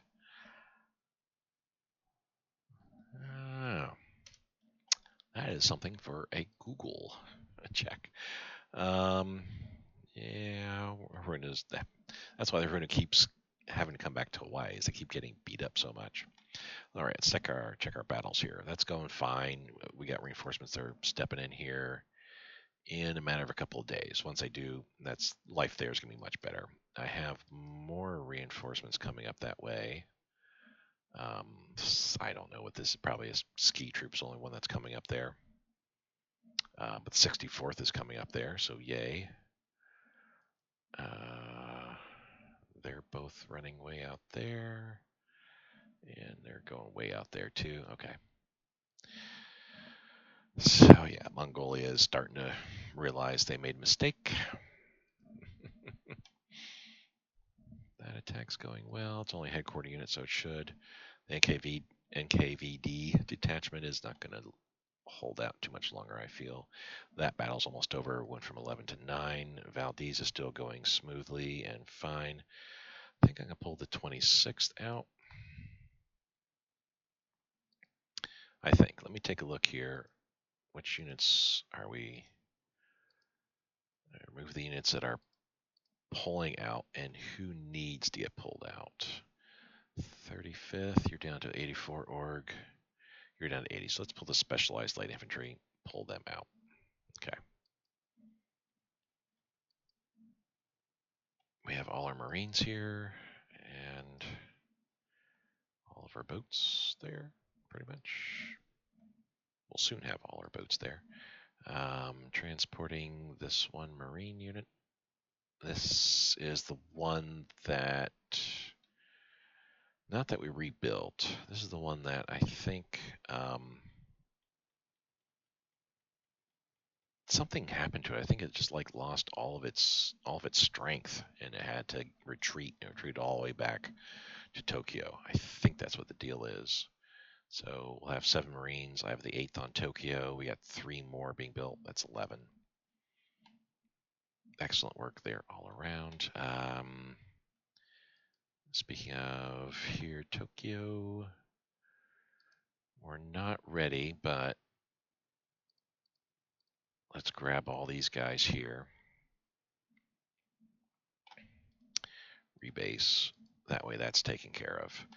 Oh. That is something for a Google check. Yeah, that's why Haruna keeps having to come back to Hawaii, is they keep getting beat up so much. All right, let's check our battles here. That's going fine. We got reinforcements that are stepping in here in a matter of a couple of days. Once I do, that's life there is going to be much better. I have more reinforcements coming up that way. I don't know what this is. Probably a ski troop's the only one that's coming up there. But the 64th is coming up there, so yay. They're both running way out there. And they're going way out there too. Okay. So yeah, Mongolia is starting to realize they made a mistake. That attack's going well. It's only headquarter unit, so it should. The NKVD detachment is not going to hold out too much longer, I feel. That battle's almost over. Went from 11 to 9. Valdez is still going smoothly and fine. I think I'm going to pull the 26th out. I think. Let me take a look here. Which units are we? Remove the units that are pulling out and who needs to get pulled out. 35th, you're down to 84 org. You're down to 80. So let's pull the specialized light infantry, pull them out. Okay. We have all our Marines here and all of our boats there, pretty much. We'll soon have all our boats there. Transporting this one Marine unit. This is the one that, not that we rebuilt. This is the one that I think something happened to it. I think it just like lost all of its strength, and it had to retreat all the way back to Tokyo. I think that's what the deal is. So we'll have 7 Marines. I have the 8th on Tokyo. We got 3 more being built. That's 11. Excellent work there all around. Speaking of here, Tokyo, we're not ready, but let's grab all these guys here. Rebase. That way that's taken care of.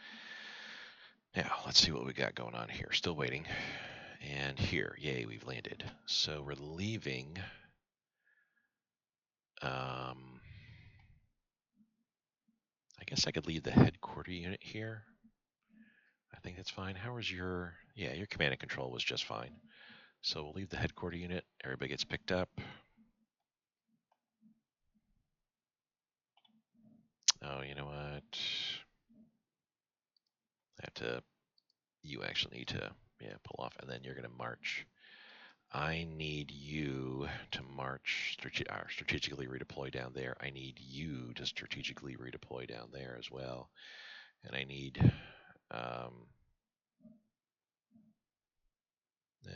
Now, let's see what we got going on here. Still waiting. And here, yay, we've landed. So we're leaving. I guess I could leave the headquarter unit here. I think that's fine. How was your... Yeah, your command and control was just fine. So we'll leave the headquarter unit. Everybody gets picked up. Oh, you know what? I have to... You actually need to, yeah, pull off. And then you're going to march. I need you to march, strategically redeploy down there. I need you to strategically redeploy down there as well. And I need... yeah,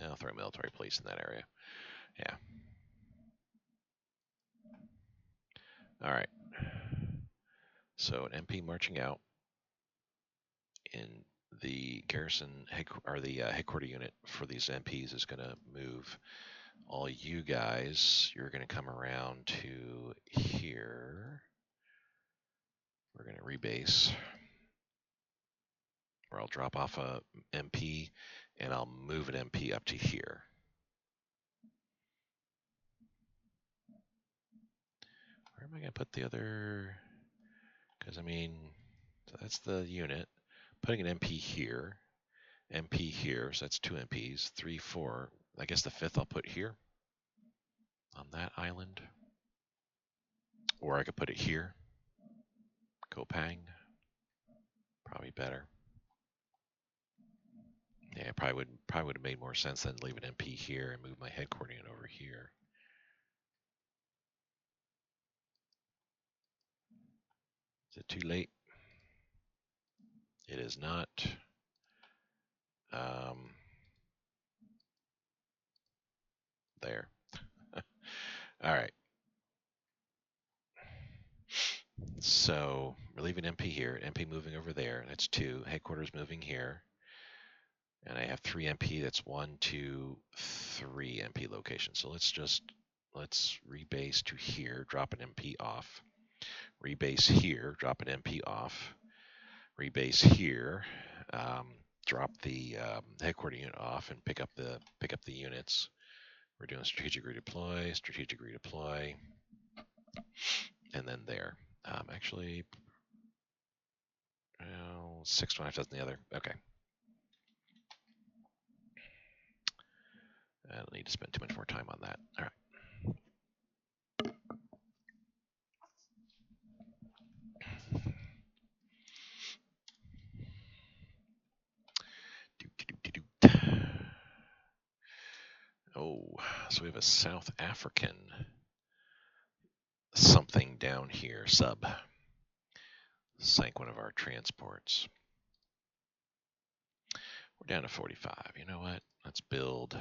I'll throw a military police in that area. Yeah. All right. So an MP marching out in the garrison or the headquarter unit for these MPs is going to move. All you guys, you're going to come around to here. We're going to rebase. Or I'll drop off a MP and I'll move an MP up to here. Where am I going to put the other? Because, I mean, so that's the unit. Putting an MP here, so that's 2 MPs, 3, 4. I guess the 5th I'll put here on that island. Or I could put it here. Kopang. Probably better. Yeah, it probably would have made more sense than leave an MP here and move my headquarter unit over here. Is it too late? It is not. There. All right. So we're leaving MP here. MP moving over there. That's 2. Headquarters moving here. And I have 3 MP. That's 1, 2, 3 MP locations. So let's rebase to here. Drop an MP off. Rebase here. Drop an MP off. Rebase here. Drop the headquarter unit off and pick up the units. We're doing strategic redeploy, and then there. Actually, 6 1 dozen the other. Okay. I don't need to spend too much more time on that. All right. Oh, so we have a South African something down here, sub. Sank one of our transports. We're down to 45. You know what? Let's build.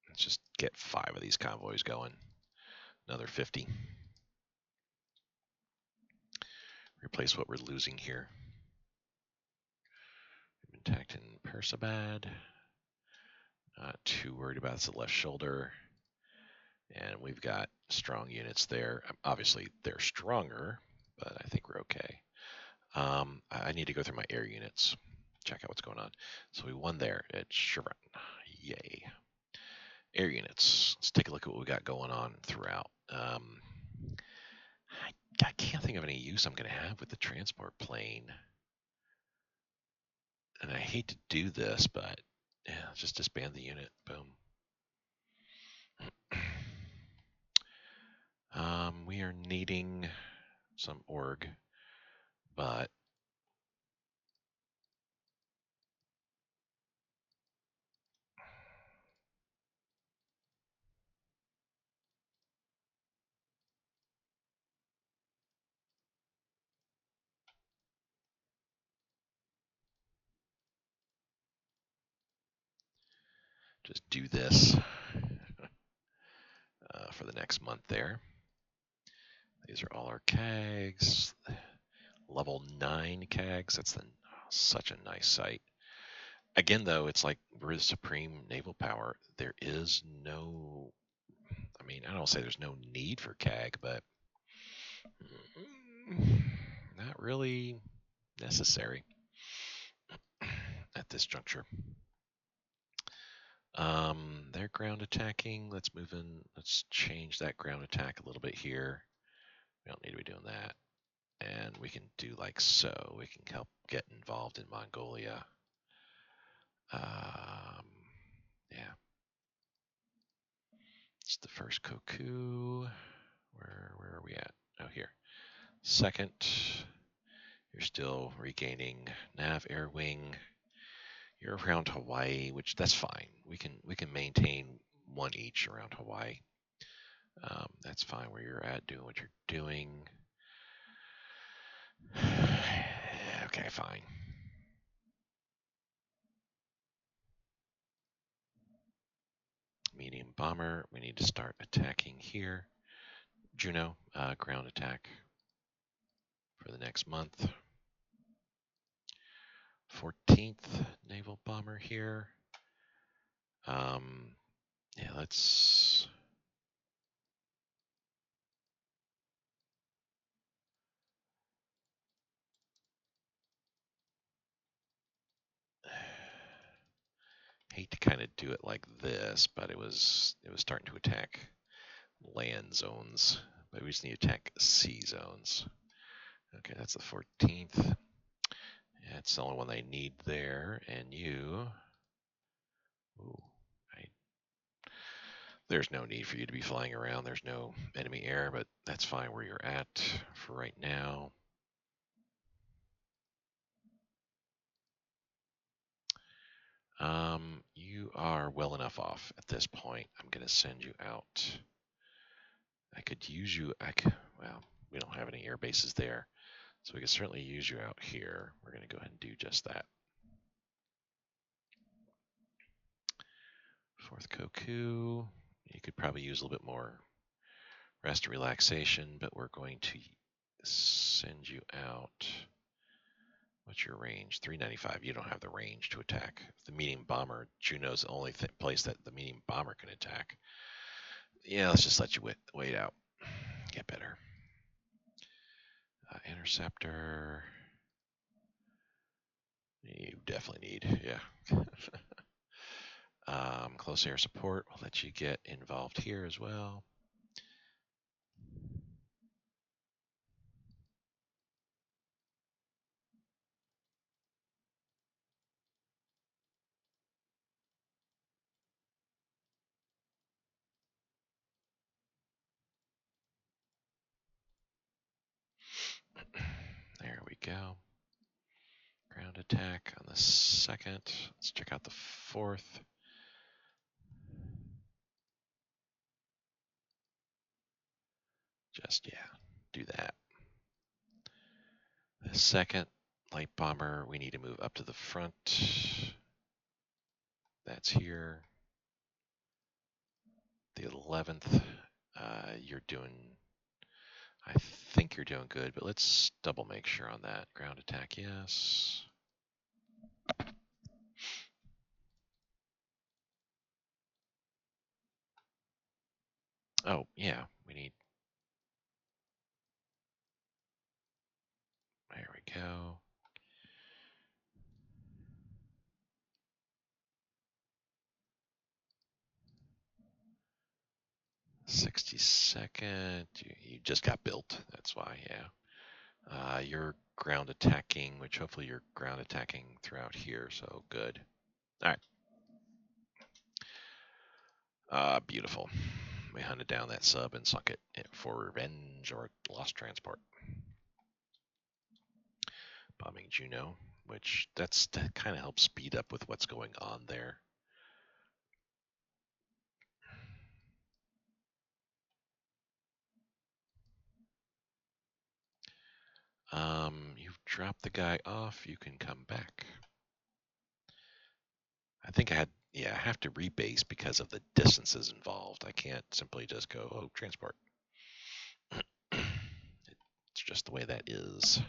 Let's just get 5 of these convoys going. Another 50. Replace what we're losing here. We've been attacked in Persabad. Not too worried about the left shoulder. And we've got strong units there. Obviously, they're stronger, but I think we're okay. I need to go through my air units, check out what's going on. So we won there at Chevron. Yay. Air units. Let's take a look at what we got going on throughout. I can't think of any use I'm going to have with the transport plane. And I hate to do this, but yeah, just disband the unit. Boom. We are needing some org, but just do this for the next month there. These are all our CAGs. Level 9 CAGs. That's such a nice site. Again, though, it's like we're the supreme naval power. There is no, I mean, I don't say there's no need for CAG, but not really necessary at this juncture. They're ground attacking. Let's move in. Let's change that ground attack a little bit here. We don't need to be doing that. And we can do like so. We can help get involved in Mongolia. Yeah. It's the first Koku. Where are we at? Oh, here. Second, you're still regaining nav air wing. You're around Hawaii, which that's fine. We can maintain one each around Hawaii. That's fine where you're at, doing what you're doing. Okay, fine. Medium bomber, we need to start attacking here. Juno, ground attack for the next month. 14th naval bomber here. Yeah, let's. Hate to kind of do it like this, but it was starting to attack land zones, but we just need to attack sea zones. Okay, that's the 14th. Yeah, it's the only one they need there, and you. Ooh, there's no need for you to be flying around. There's no enemy air, but that's fine where you're at for right now. You are well enough off at this point. I'm going to send you out. I could use you. Well, we don't have any air bases there, so we could certainly use you out here. We're going to go ahead and do just that. Fourth Koku. You could probably use a little bit more rest and relaxation, but we're going to send you out. What's your range? 395. You don't have the range to attack. The medium bomber, Juno's the only place that the medium bomber can attack. Yeah, let's just let you wait out. Get better. Interceptor. You definitely need, yeah. Close air support. We'll let you get involved here as well. There we go. Ground attack on the second. Let's check out the fourth. Just, yeah, do that. The second light bomber, we need to move up to the front. That's here. The 11th, you're doing, I think you're doing good, but let's double make sure on that. Ground attack, yes. Oh, yeah, we need. go. '62nd. You just got built. That's why, yeah. You're ground attacking, which hopefully you're ground attacking throughout here, so good. All right. Beautiful. We hunted down that sub and sunk it for revenge or lost transport. Bombing Juno, which that kind of helps speed up with what's going on there. You've dropped the guy off. You can come back. I think I have to rebase because of the distances involved. I can't simply just go, oh, transport. It's just the way that is.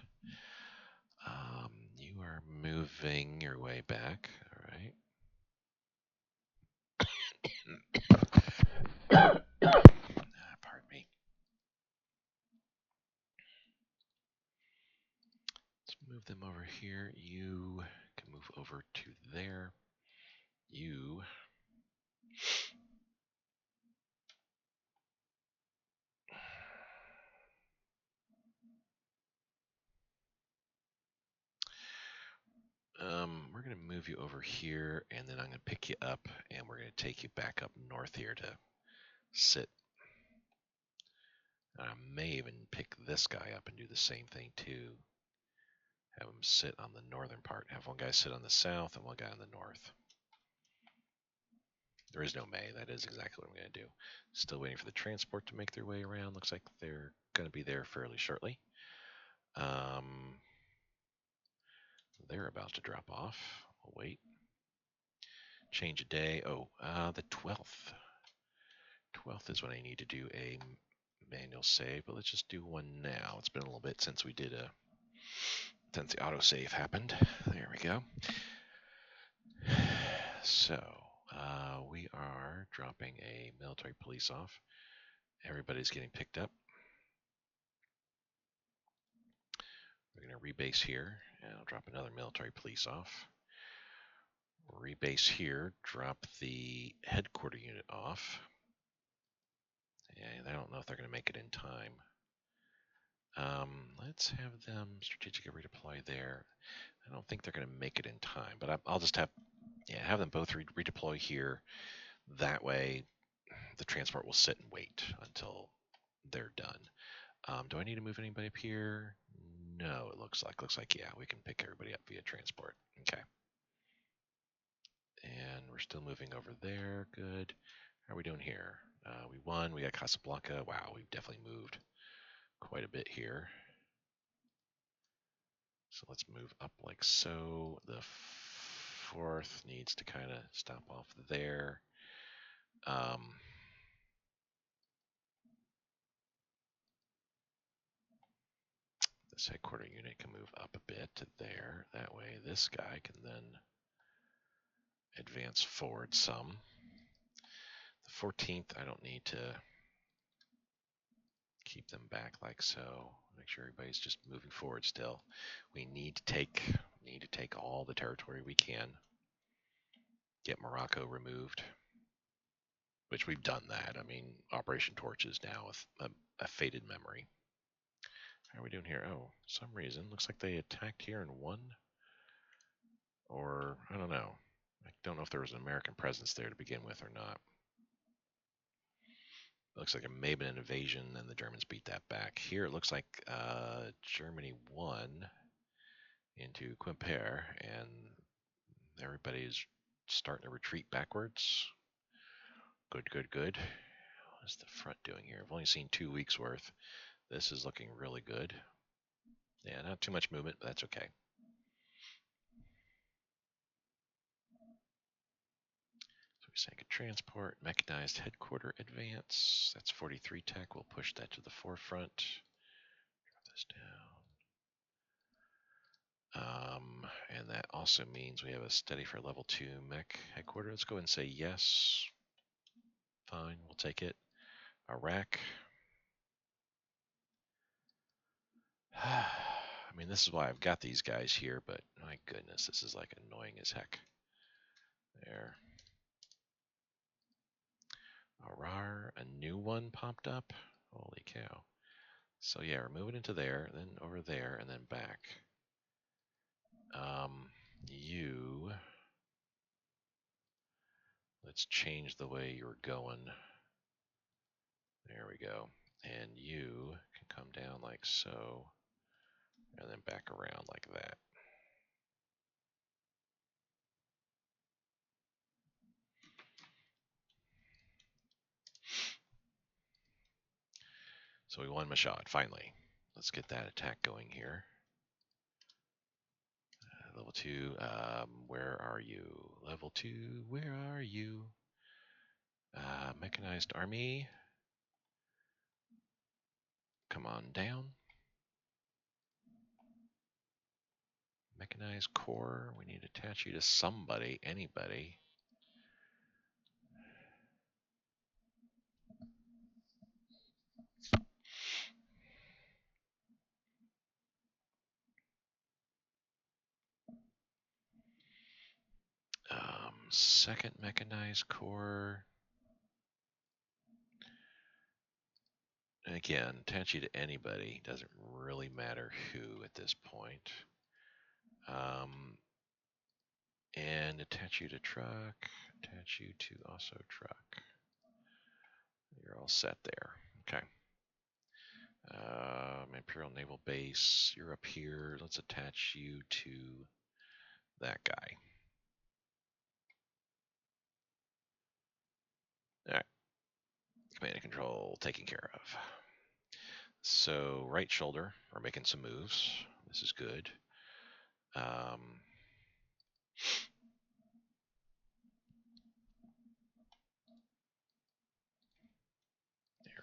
You are moving your way back. All right. Pardon me. Let's move them over here. You can move over to there. You we're going to move you over here, and then I'm going to pick you up, and we're going to take you back up north here to sit. I may even pick this guy up and do the same thing too. Have him sit on the northern part. Have one guy sit on the south and one guy on the north. There is no May. That is exactly what I'm going to do. Still waiting for the transport to make their way around. Looks like they're going to be there fairly shortly. They're about to drop off. We'll wait. Change a day. Oh, the 12th. 12th is when I need to do a manual save, but let's just do one now. It's been a little bit since we did since the autosave happened. There we go. So, we are dropping a military police off. Everybody's getting picked up. We're going to rebase here, and I'll drop another military police off. Rebase here, drop the headquarter unit off. And I don't know if they're going to make it in time. Let's have them strategically redeploy there. I don't think they're going to make it in time, but I'll just have them both redeploy here. That way, the transport will sit and wait until they're done. Do I need to move anybody up here? No, it looks like yeah, we can pick everybody up via transport. Okay. And we're still moving over there. Good. How are we doing here? We won. We got Casablanca. Wow, we've definitely moved quite a bit here. So let's move up like so. The 4th needs to kind of stop off there. This headquarter unit can move up a bit to there. That way this guy can then advance forward some. The 14th, I don't need to keep them back like so. Make sure everybody's just moving forward still. We need to take all the territory we can. Get Morocco removed, which we've done that. I mean, Operation Torch is now a faded memory. How are we doing here? Oh, some reason looks like they attacked here and won, or I don't know. I don't know if there was an American presence there to begin with or not. It looks like it may have been an invasion, and the Germans beat that back. Here it looks like Germany won into Quimper, and everybody's starting to retreat backwards. Good, good, good. What's the front doing here? I've only seen 2 weeks worth. This is looking really good. Yeah, not too much movement, but that's okay. So we sank a transport, mechanized headquarter advance. That's 43 tech. We'll push that to the forefront. Drop this down. And that also means we have a study for level 2 mech headquarter. Let's go ahead and say yes. Fine, we'll take it. Iraq. I mean, this is why I've got these guys here, but my goodness, this is like annoying as heck. There. A new one popped up. Holy cow. So yeah, we're moving into there, then over there, and then back. You, let's change the way you're going. There we go. And you can come down like so, and then back around like that. So we won Mashad, finally. Let's get that attack going here. Level 2, where are you? Level 2, where are you? Mechanized army. Come on down. Mechanized corps. We need to attach you to somebody, anybody. Second mechanized corps. And again, attach you to anybody. Doesn't really matter who at this point. And attach you to truck. Attach you to also truck. You're all set there. Okay. Imperial Naval Base. You're up here. Let's attach you to that guy. All right. Command and control taken care of. So right shoulder, we're making some moves. This is good. There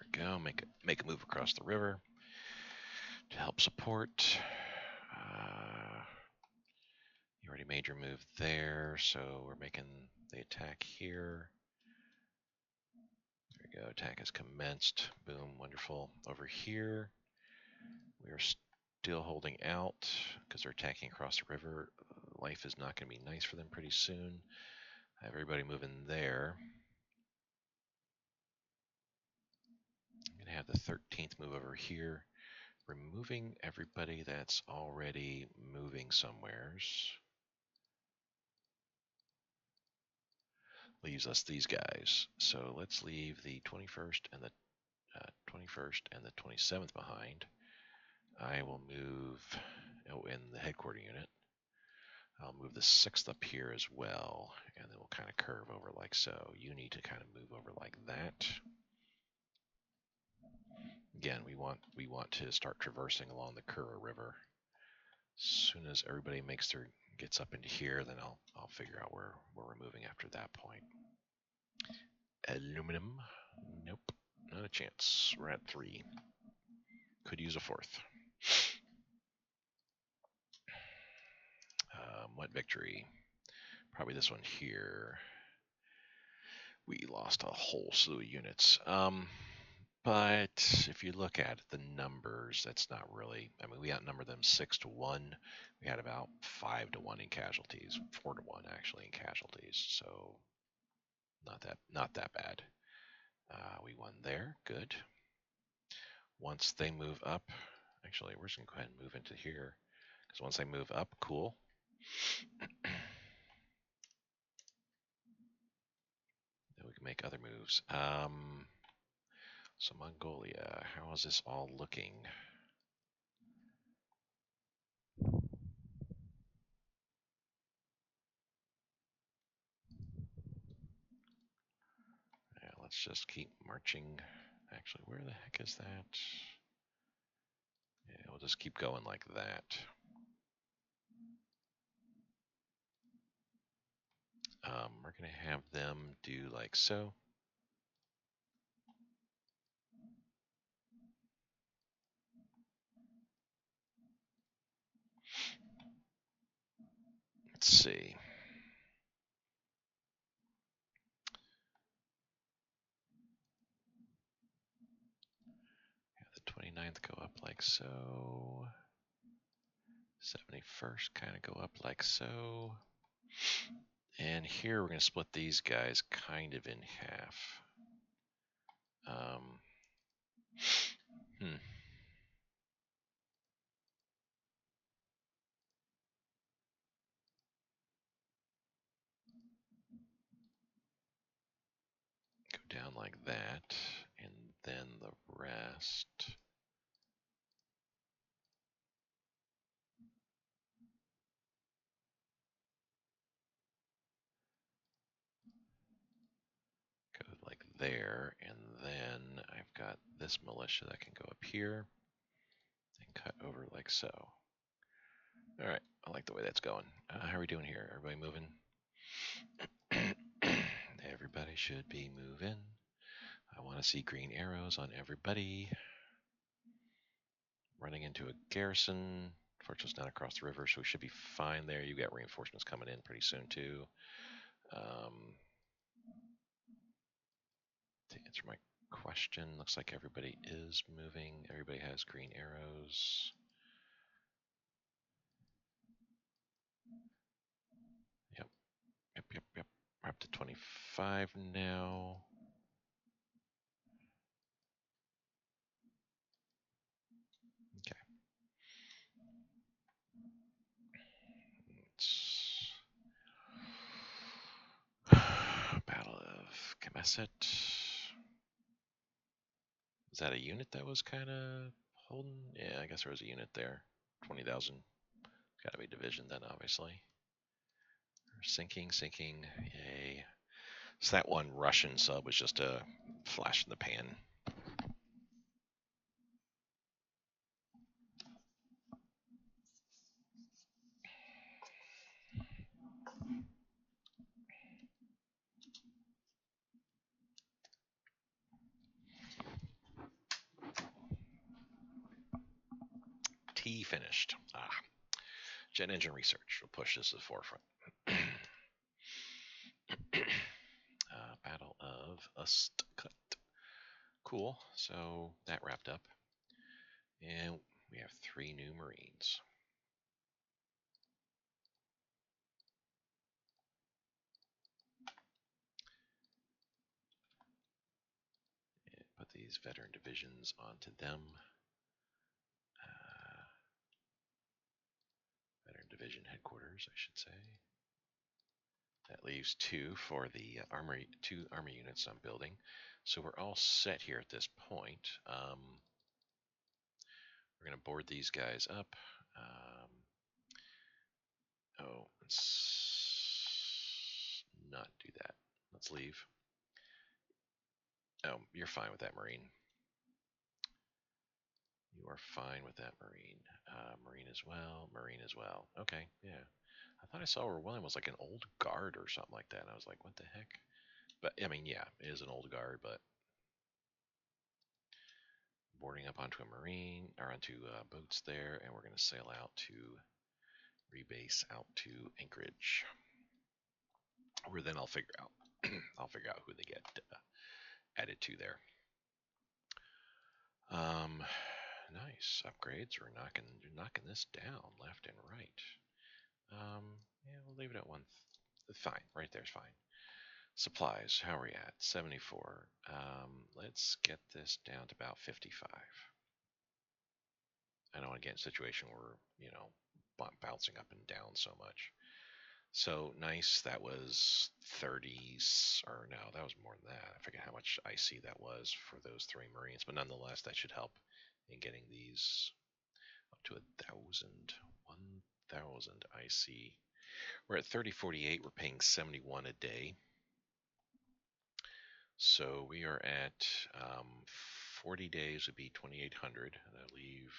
we go. Make a move across the river to help support. You already made your move there, so we're making the attack here. There we go. Attack has commenced. Boom. Wonderful. Over here, we are still holding out because they're attacking across the river. Life is not going to be nice for them pretty soon. Have everybody moving there. I'm going to have the 13th move over here, removing everybody that's already moving somewheres. Leaves us these guys. So let's leave the 21st and the 21st and the 27th behind. I will move in the headquarter unit. I'll move the 6th up here as well, and then we'll kind of curve over like so. You need to kind of move over like that. Again, we want to start traversing along the Kura River. As soon as everybody gets up into here, then I'll figure out where we're moving after that point. Aluminum, nope, not a chance. We're at 3. Could use a 4th. What victory? Probably this one here. We lost a whole slew of units. But if you look at the numbers, that's not really. I mean, we outnumbered them 6-1. We had about 5-1 in casualties, 4-1 actually in casualties. So not that bad. We won there. Good. Once they move up, actually, we're just gonna go ahead and move into here because once they move up, cool. Then we can make other moves. So Mongolia, how is this all looking? Yeah, let's just keep marching. Actually, where the heck is that? Yeah, we'll just keep going like that. We're going to have them do like so. Let's see. Have the 29th go up like so. 71st kind of go up like so. And here we're going to split these guys kind of in half. Hmm. Go down like that, and then the rest. Go like there, and then I've got this militia that can go up here and cut over like so. All right, I like the way that's going. How are we doing here? Everybody moving? Everybody should be moving. I want to see green arrows on everybody. Running into a garrison. Fortunately, it's not across the river, so we should be fine there. You got reinforcements coming in pretty soon too. To answer my question, looks like everybody is moving. Everybody has green arrows. Yep. We're up to 25 now. Okay. Battle of Knesset. Is that a unit that was kind of holding? Yeah, I guess there was a unit there. 20,000. Got to be division then, obviously. Sinking. Yay. So that one Russian sub was just a flash in the pan. T finished. Jet engine research will push this to the forefront. Battle of Ustkut. Cool. So that wrapped up. And we have 3 new Marines. And put these veteran divisions onto them. Veteran division headquarters, I should say. That leaves 2 for the armory, 2 army units I'm building. So we're all set here at this point. We're going to board these guys up. Let's not do that. Let's leave. Oh, you're fine with that, Marine. You are fine with that, Marine. Marine as well. Marine as well. Okay, yeah. I thought I saw where William was like an old guard or something like that. And I was like, what the heck? But, I mean, yeah, it is an old guard, but boarding up onto a Marine, or onto boats there, and we're going to sail out to rebase out to Anchorage. Where then I'll figure out who they get added to there. Nice upgrades. You're knocking this down left and right. Yeah, we'll leave it at 1. Fine, right there's fine. Supplies, how are we at? 74. Let's get this down to about 55. I don't want to get in a situation where bouncing up and down so much. So nice. That was 30s, or no, that was more than that. I forget how much IC that was for those 3 Marines, but nonetheless, that should help in getting these up to 1,000 IC. We're at 3048. We're paying 71 a day. So we are at 40 days would be 2,800, and I leave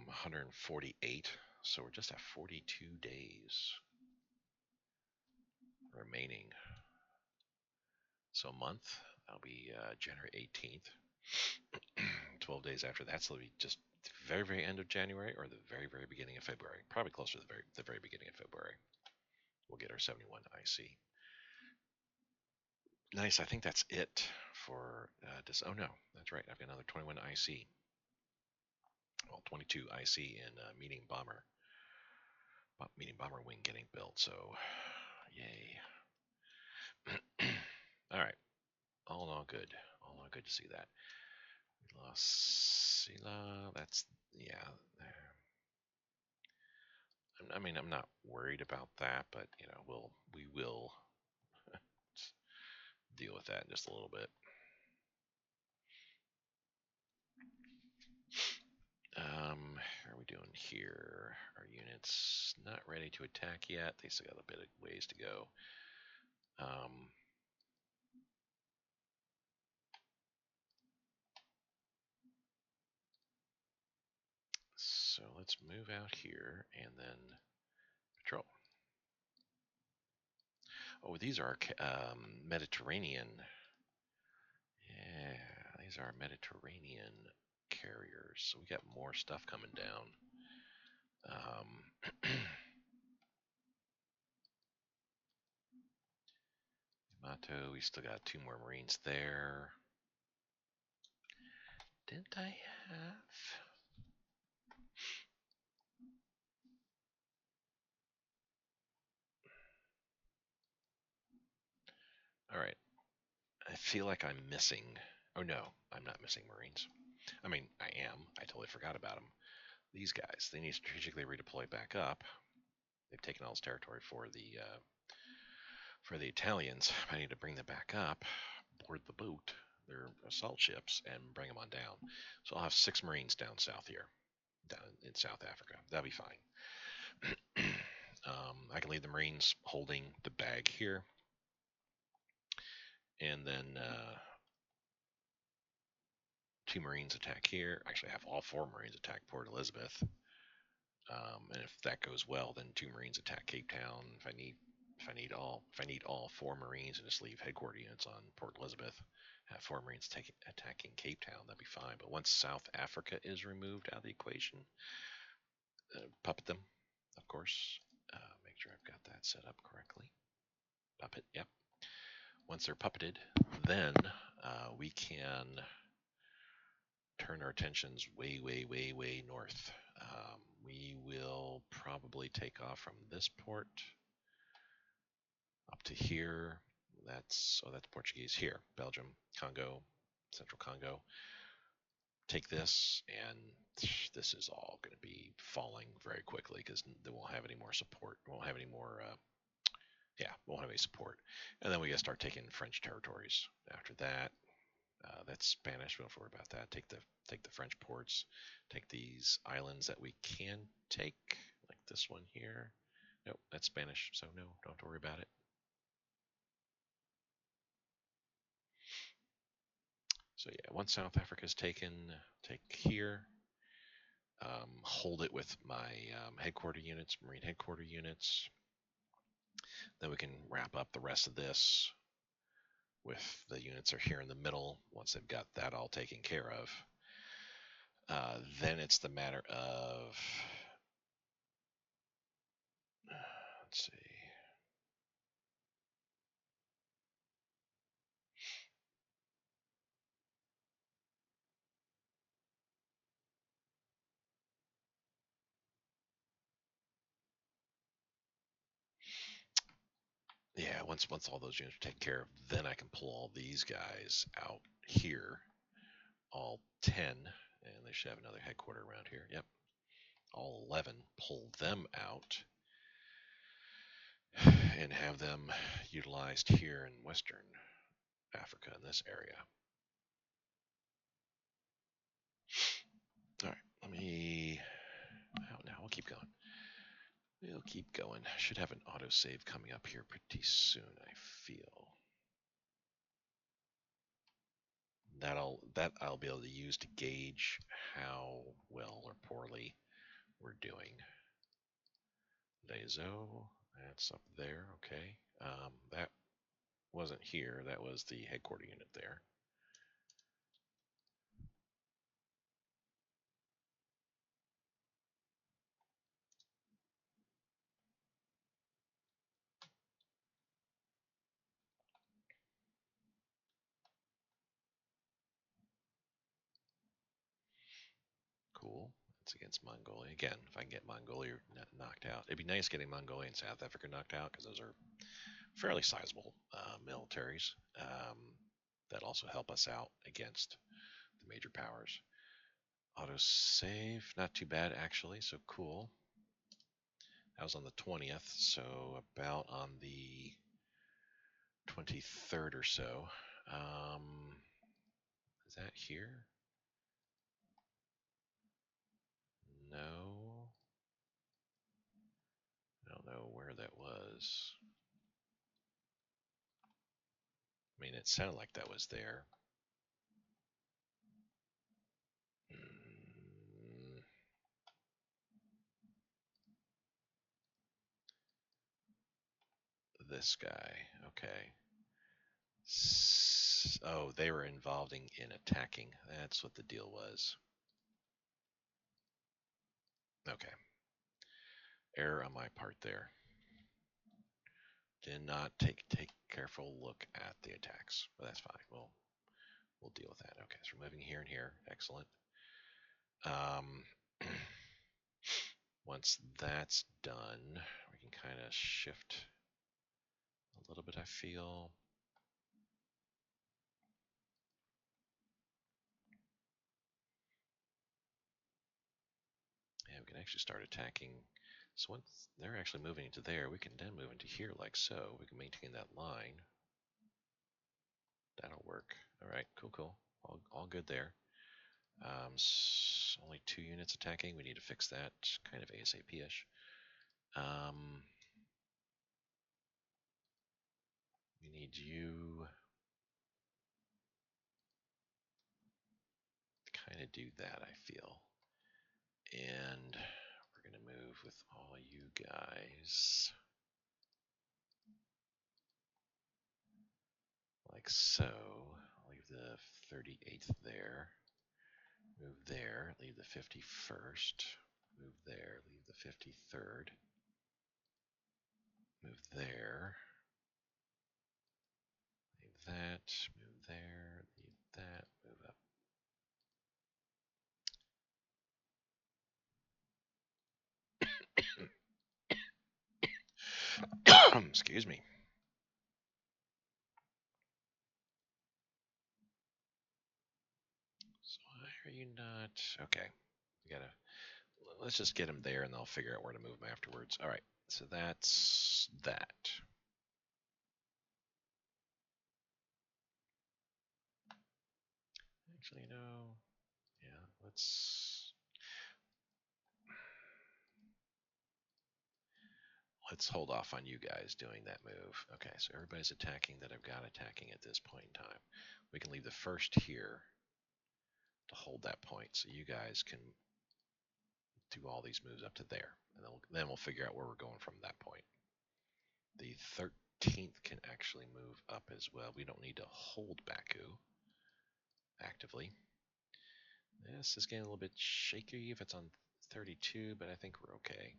148. So we're just at 42 days remaining. So a month, that'll be January 18th. 12 days after that, so it'll be just the very, very end of January or the very, very beginning of February. Probably closer to the very beginning of February. We'll get our 71 IC. Nice. I think that's it for this. Oh no, that's right. I've got another 21 IC. well, 22 I see in medium bomber wing getting built. So, yay! All right, all in all good. All in all good to see that. We lost Sila. That's yeah. I mean, I'm not worried about that, but we will deal with that in just a little bit. How are we doing here? Our units not ready to attack yet. They still got a bit of ways to go. So let's move out here and then patrol. Oh, these are Mediterranean. Yeah, these are Mediterranean carriers. So we got more stuff coming down. Yamato, we still got 2 more Marines there. Didn't I have? All right. I feel like I'm missing. Oh no, I'm not missing Marines. I mean, I am. I totally forgot about them. These guys, they need to strategically redeploy back up. They've taken all this territory for the Italians. I need to bring them back up, board the boat, their assault ships, and bring them on down. So I'll have 6 Marines down south here, down in South Africa. That'll be fine. I can leave the Marines holding the bag here, and then 2 Marines attack here. Actually, I have all 4 Marines attack Port Elizabeth. And if that goes well, then 2 Marines attack Cape Town. If I need all 4 Marines and just leave headquarters units on Port Elizabeth, have 4 Marines attacking Cape Town, that'd be fine. But once South Africa is removed out of the equation, puppet them, of course. Make sure I've got that set up correctly. Puppet, yep. Once they're puppeted, then we can turn our attentions way, way, way, way north. We will probably take off from this port up to here. That's Portuguese here. Belgium, Congo, Central Congo. Take this, and this is all going to be falling very quickly because they won't have any more support. Won't have any more. Won't have any support. And then we got to start taking French territories. After that, that's Spanish. We don't have to worry about that. Take the French ports. Take these islands that we can take, like this one here. Nope, that's Spanish, so no, don't have to worry about it. So yeah, once South Africa is taken, take here. Hold it with my headquarter units, Marine headquarter units. Then we can wrap up the rest of this with the units are here in the middle. Once they've got that all taken care of, then it's the matter of, let's see. Yeah, once all those units are taken care of, then I can pull all these guys out here, all 10, and they should have another headquarter around here. Yep, all 11. Pull them out and have them utilized here in Western Africa in this area. All right, let me. Now we'll keep going. We'll keep going. Should have an autosave coming up here pretty soon, I feel. That I'll be able to use to gauge how well or poorly we're doing. Dezo, that's up there. Okay, that wasn't here. That was the headquarter unit there. Cool. That's against Mongolia. Again, if I can get Mongolia knocked out, it'd be nice getting Mongolia and South Africa knocked out because those are fairly sizable militaries that also help us out against the major powers. Autosave, not too bad actually, so cool. That was on the 20th, so about on the 23rd or so. Is that here? No. I don't know where that was. I mean, it sounded like that was there. Mm, this guy. Okay. Oh, they were involved in attacking. That's what the deal was. Okay. Error on my part there. Did not take careful look at the attacks, but that's fine. We'll deal with that. Okay, so we're moving here and here. Excellent. Um, once that's done, we can kind of shift a little bit, I feel. Yeah, we can actually start attacking. So once they're actually moving into there, we can then move into here like so. We can maintain that line. That'll work. All right, cool. All good there. Only 2 units attacking. We need to fix that kind of ASAP-ish. We need you to kind of do that, I feel. And we're going to move with all you guys like so. I'll leave the 38th there. Move there, leave the 51st. Move there, leave the 53rd. Move there. Leave that, move there, leave that, move up. Excuse me. So why are you not? Okay, we gotta. Let's just get him there, and I'll figure out where to move him afterwards. All right, so that's that. Actually, no. Yeah, let's hold off on you guys doing that move. Okay, so everybody's attacking that I've got attacking at this point in time. We can leave the first here to hold that point, so you guys can do all these moves up to there, and then we'll figure out where we're going from that point. The 13th can actually move up as well. We don't need to hold Baku actively. This is getting a little bit shaky if it's on 32, but I think we're okay.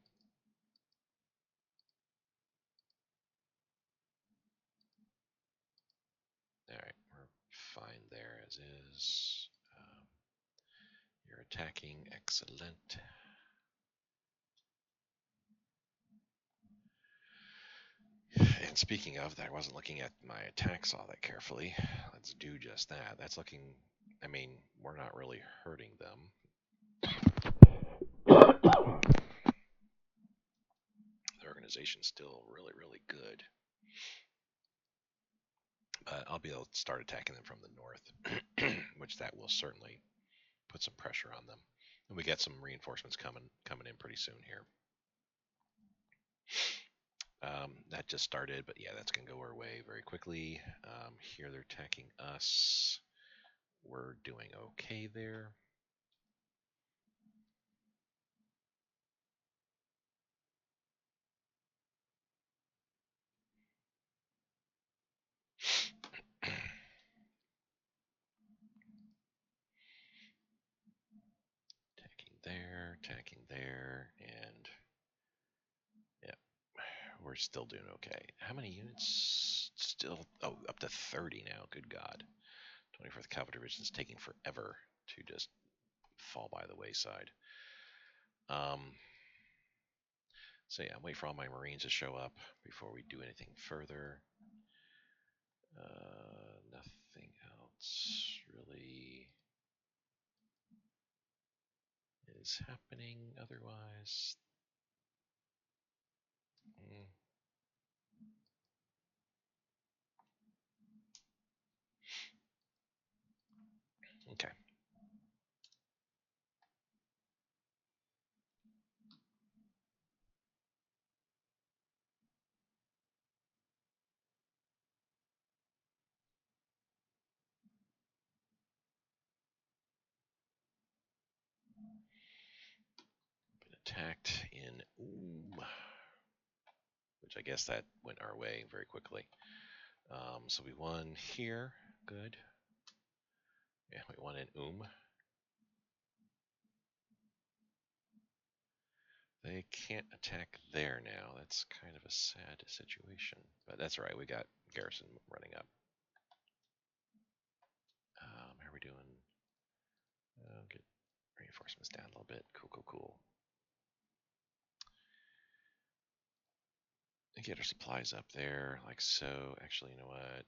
All right, we're fine there as is. You're attacking, excellent. And speaking of, I wasn't looking at my attacks all that carefully. Let's do just that. That's looking, I mean, we're not really hurting them. The organization's still really, really good. But I'll be able to start attacking them from the north, which that will certainly put some pressure on them. And we get some reinforcements coming in pretty soon here. That just started, but yeah, that's going to go our way very quickly. Here they're attacking us. We're doing okay there. Attacking there, and yeah, we're still doing okay. How many units? Still, oh, up to 30 now. Good God. 24th Cavalry Division is taking forever to just fall by the wayside. So yeah, wait for all my Marines to show up before we do anything further. Nothing else really is happening otherwise. Okay. Been attacked in which I guess that went our way very quickly. So we won here. Good. Yeah, we won in They can't attack there now. That's kind of a sad situation. But that's all right. We got garrison running up. How are we doing? Get reinforcements down a little bit. Cool. And get our supplies up there, like so. Actually, you know what?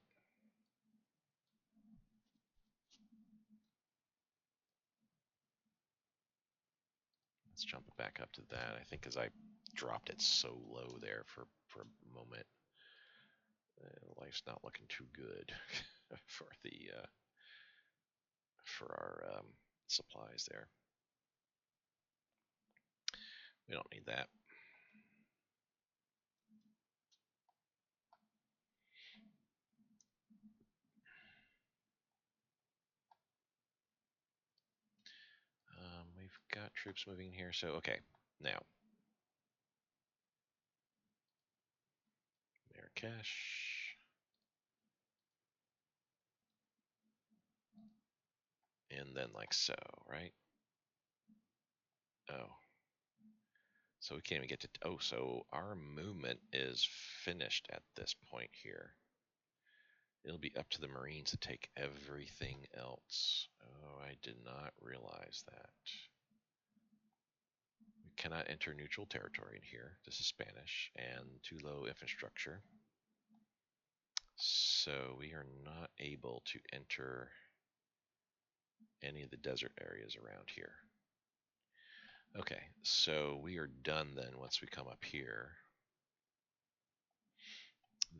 Let's jump it back up to that. I think because I dropped it so low there for a moment. Life's not looking too good for the for our supplies there. We don't need that. We've got troops moving here, so okay. Now, Marrakesh, and then like so, right? Oh, so we can't even get to. Oh, so our movement is finished at this point here. It'll be up to the Marines to take everything else. Oh, I did not realize that. We cannot enter neutral territory in here. This is Spanish and too low infrastructure. So we are not able to enter any of the desert areas around here. Okay, so we are done then once we come up here.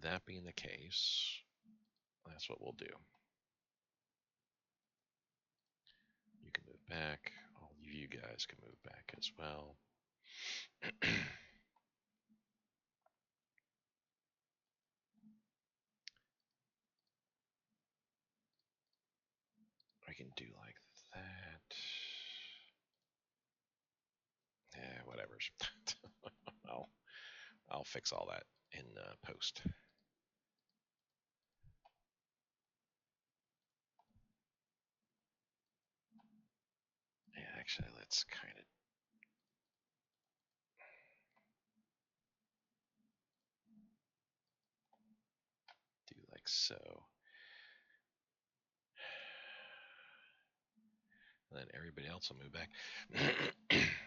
That being the case, that's what we'll do. You can move back. All of you guys can move back as well. I can do like that. Yeah, whatever's. I'll fix all that in post. Yeah, actually, let's kind of do like so. And then everybody else will move back.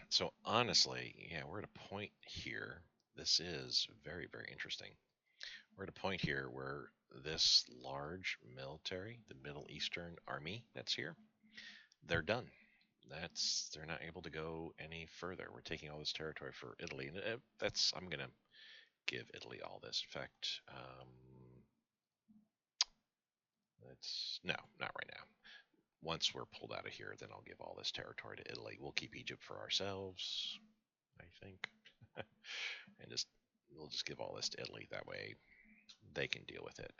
So honestly, yeah, we're at a point here. This is very, very interesting. We're at a point here where this large military, the Middle Eastern army that's here, they're done. They're not able to go any further. We're taking all this territory for Italy, and I'm gonna give Italy all this. In fact, no, not right now. Once we're pulled out of here, then I'll give all this territory to Italy. We'll keep Egypt for ourselves, I think, and we'll just give all this to Italy. That way, they can deal with it.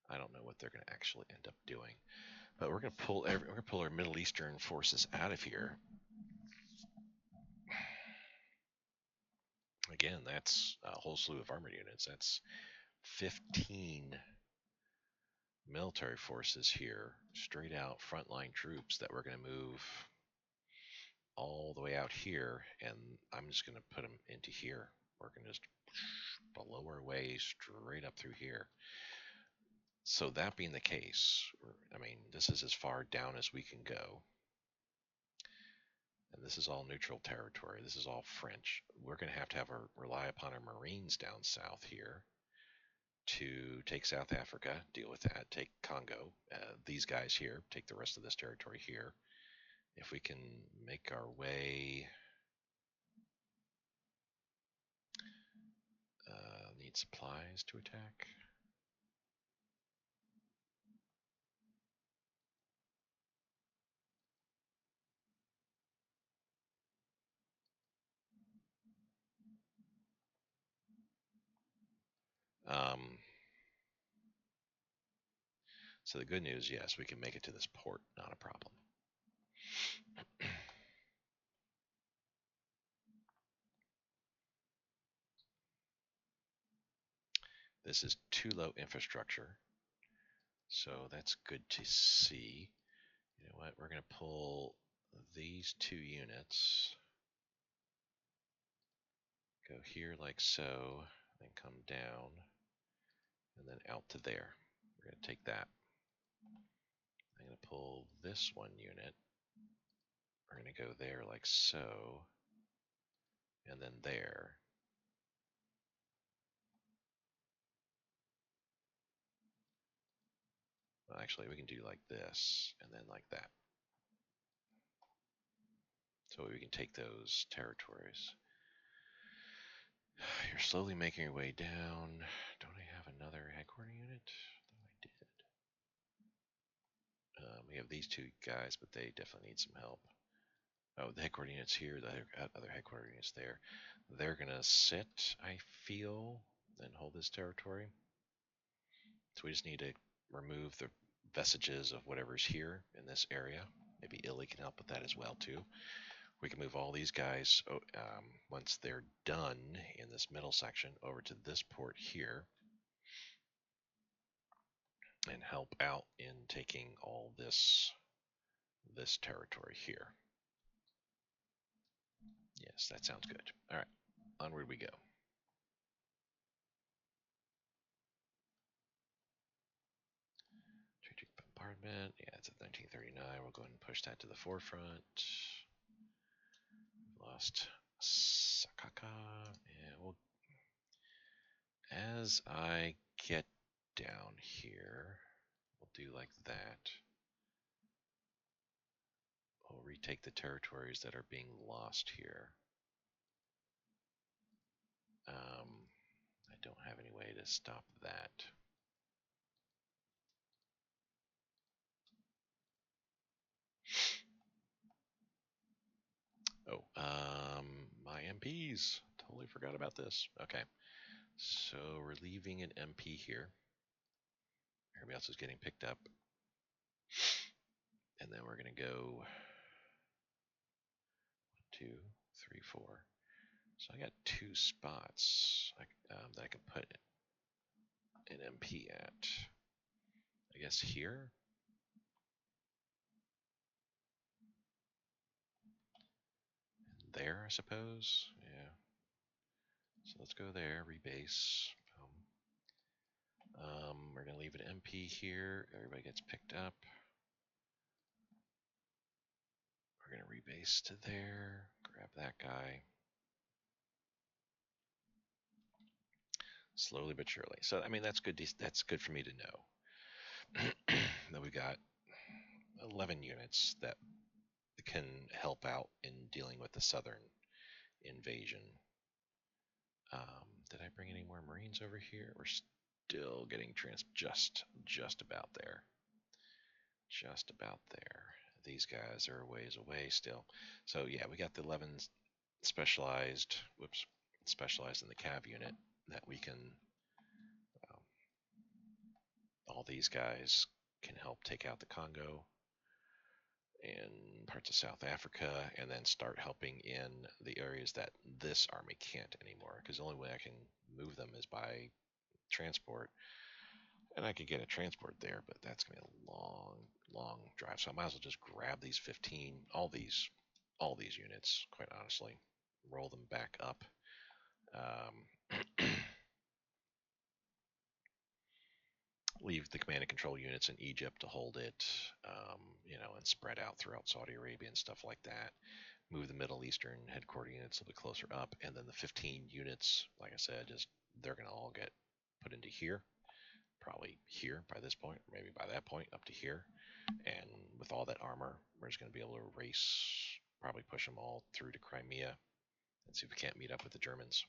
I don't know what they're going to actually end up doing, but we're going to pull our Middle Eastern forces out of here. Again, that's a whole slew of armored units. That's 15 military forces here, straight out frontline troops that we're going to move all the way out here, and I'm just going to put them into here. We're going to just blow our way straight up through here. So that being the case, I mean, this is as far down as we can go. And this is all neutral territory. This is all French. We're going to have rely upon our Marines down south here to take South Africa, deal with that, take Congo, these guys here, take the rest of this territory here. If we can make our way, need supplies to attack. So the good news, yes, we can make it to this port, not a problem. This is too low infrastructure, so that's good to see. You know what, we're going to pull these 2 units, go here like so, then come down, and then out to there. We're going to take that. I'm going to pull this 1 unit. We're going to go there like so, and then there. Well, actually, we can do like this, and then like that. So we can take those territories. You're slowly making your way down. Don't I have another headquarter unit? I did. We have these 2 guys, but they definitely need some help. Oh, the headquarter unit's here, the other headquarter unit's there. They're going to sit, I feel, and hold this territory. So we just need to remove the vestiges of whatever's here in this area. Maybe Illy can help with that as well, too. We can move all these guys, once they're done in this middle section, over to this port here and help out in taking all this territory here. Yes, that sounds good. All right, onward we go. Strategic bombardment, yeah, it's at 1939. We'll go ahead and push that to the forefront. Lost Sakaka, and we'll, as I get down here, we'll do like that. We'll retake the territories that are being lost here. I don't have any way to stop that. Oh, my MPs. Totally forgot about this. Okay, so we're leaving an MP here. Everybody else is getting picked up. And then we're going to go 1, 2, 3, 4. So I got 2 spots that I can put an MP at. I guess here. And there, I suppose. Yeah. So let's go there, rebase. We're going to leave an MP here. Everybody gets picked up. We're going to rebase to there. Grab that guy. Slowly but surely. So, I mean, that's good. That's good for me to know. That we got 11 units that can help out in dealing with the southern invasion. Did I bring any more Marines over here? We're still getting just about there. Just about there. These guys are a ways away still. So yeah, we got the 11 specialized in the cav unit that we can, all these guys can help take out the Congo and parts of South Africa, and then start helping in the areas that this army can't anymore, because the only way I can move them is by transport. And I could get a transport there, but that's going to be a long drive. So I might as well just grab these 15, all these units, quite honestly, roll them back up. Leave the command and control units in Egypt to hold it, and spread out throughout Saudi Arabia and stuff like that. move the Middle Eastern headquarter units a little bit closer up, and then the 15 units, like I said, just they're going to all get put into here, probably here by this point, or maybe by that point up to here. And with all that armor, we're just going to be able to race, probably push them all through to Crimea and see if we can't meet up with the Germans.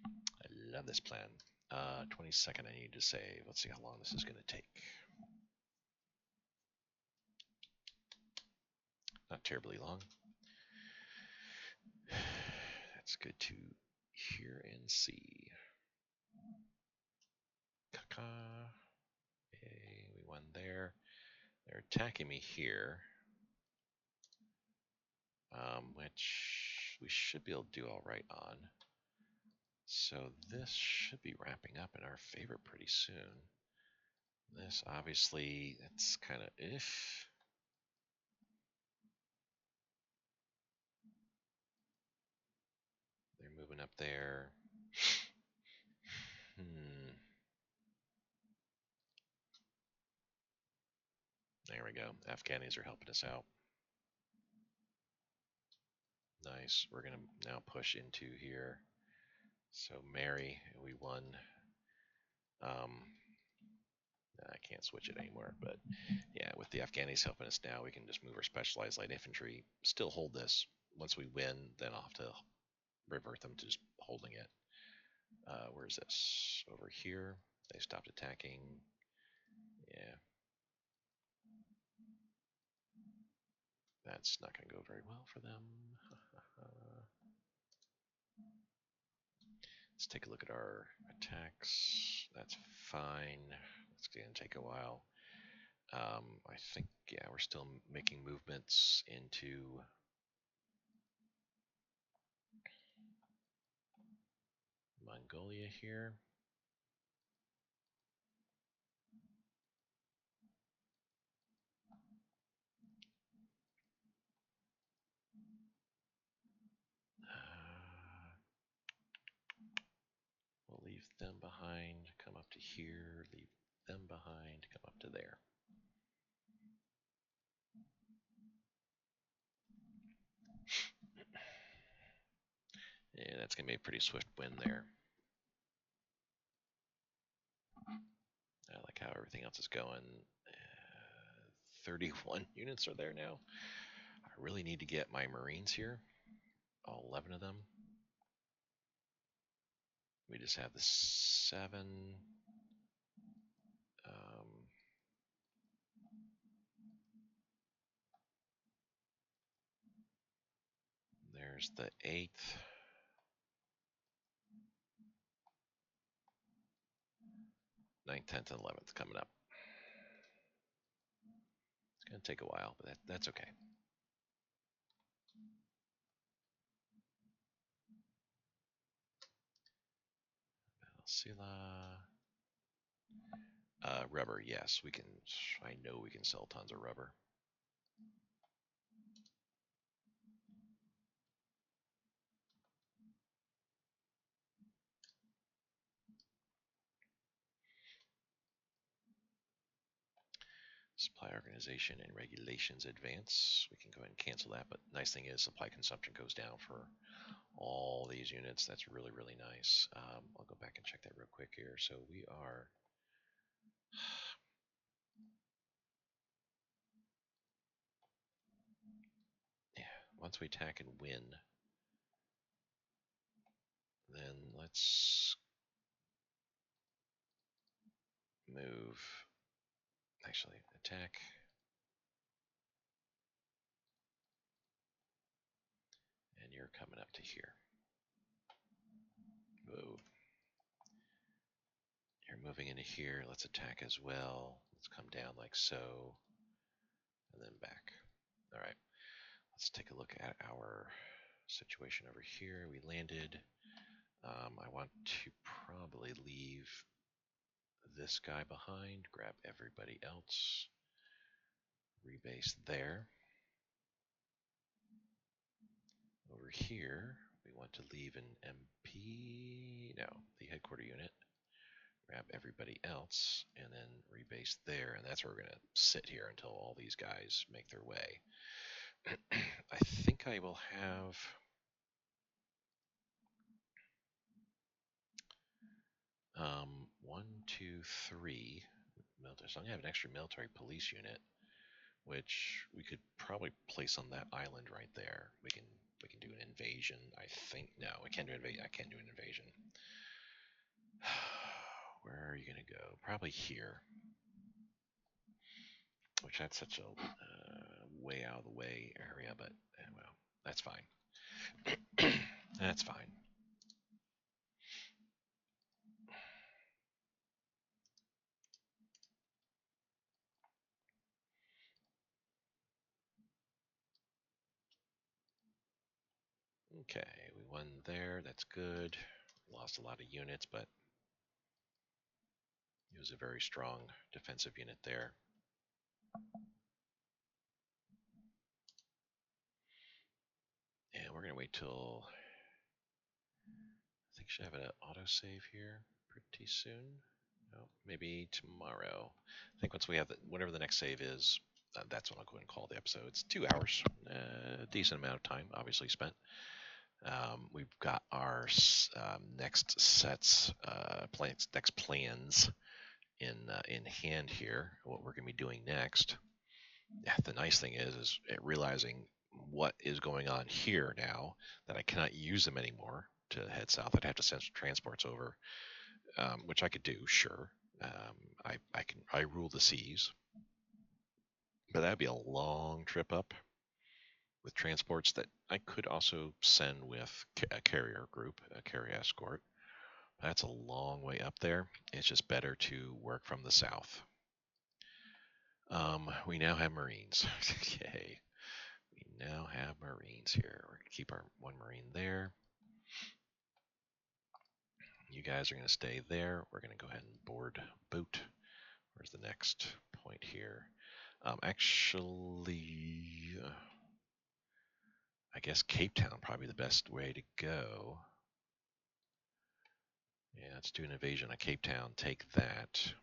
I love this plan. 22nd I need to save. Let's see how long this is going to take. Not terribly long. That's good to hear and see. Caca. Okay, we won there. They're attacking me here, which we should be able to do all right on. So this should be wrapping up in our favor pretty soon. This obviously, it's kind of ish. They're moving up there. There we go. Afghanis are helping us out. Nice. We're going to now push into here. So Mary, we won. I can't switch it anymore, but yeah, with the Afghanis helping us now, we can just move our specialized light infantry, still hold this. Once we win, then I'll have to revert them to just holding it. Where's this? Over here. They stopped attacking. Yeah. That's not going to go very well for them. Let's take a look at our attacks. That's fine. It's going to take a while. I think, yeah, we're still making movements into Mongolia here. We'll leave them behind, come up to here, leave them behind, come up to there. Yeah, that's going to be a pretty swift win there. I like how everything else is going. 31 units are there now. I really need to get my Marines here. All 11 of them. We just have the 7. There's the 8th. 9th, 10th, and 11th coming up. It's going to take a while, but that's okay. Sila. Rubber, yes, we can. I know we can sell tons of rubber. Supply organization and regulations advance. We can go ahead and cancel that, but nice thing is supply consumption goes down for all these units. That's really, really nice. I'll go back and check that real quick here. So we are... Yeah, once we attack and win, then let's move... Actually, attack... And you're coming up to here. Move. You're moving into here. Let's attack as well. Let's come down like so. And then back. All right. Let's take a look at our situation over here. We landed. I want to probably leave this guy behind. Grab everybody else. Rebase there. Over here, we want to leave an MP. No, the headquarter unit. Grab everybody else and then rebase there, and that's where we're going to sit here until all these guys make their way. I think I will have. One, two, three military. So I'm gonna have an extra military police unit, which we could probably place on that island right there. We can do an invasion. I think no, we can't do invasion. I can't do an invasion. Where are you gonna go? Probably here, which that's such a way out of the way area, but well, that's fine. That's fine. Okay, we won there. That's good. Lost a lot of units, but it was a very strong defensive unit there. And we're going to wait till, I think I should have an autosave here pretty soon. No, maybe tomorrow. I think once we have whatever the next save is, that's when I'll go ahead and call the episode. It's 2 hours, a decent amount of time, obviously spent. We've got our next sets, next plans in hand here. What we're going to be doing next. Yeah, the nice thing is realizing what is going on here now that I cannot use them anymore to head south. I'd have to send transports over, which I could do, sure. I rule the seas, but that'd be a long trip up with transports that I could also send with a carrier group, a carrier escort. That's a long way up there. It's just better to work from the south. We now have Marines. Yay. We now have Marines here. We're going to keep our one Marine there. You guys are going to stay there. We're going to go ahead and board boat. Where's the next point here? Actually, I guess Cape Town probably the best way to go. Yeah, let's do an invasion of Cape Town. Take that.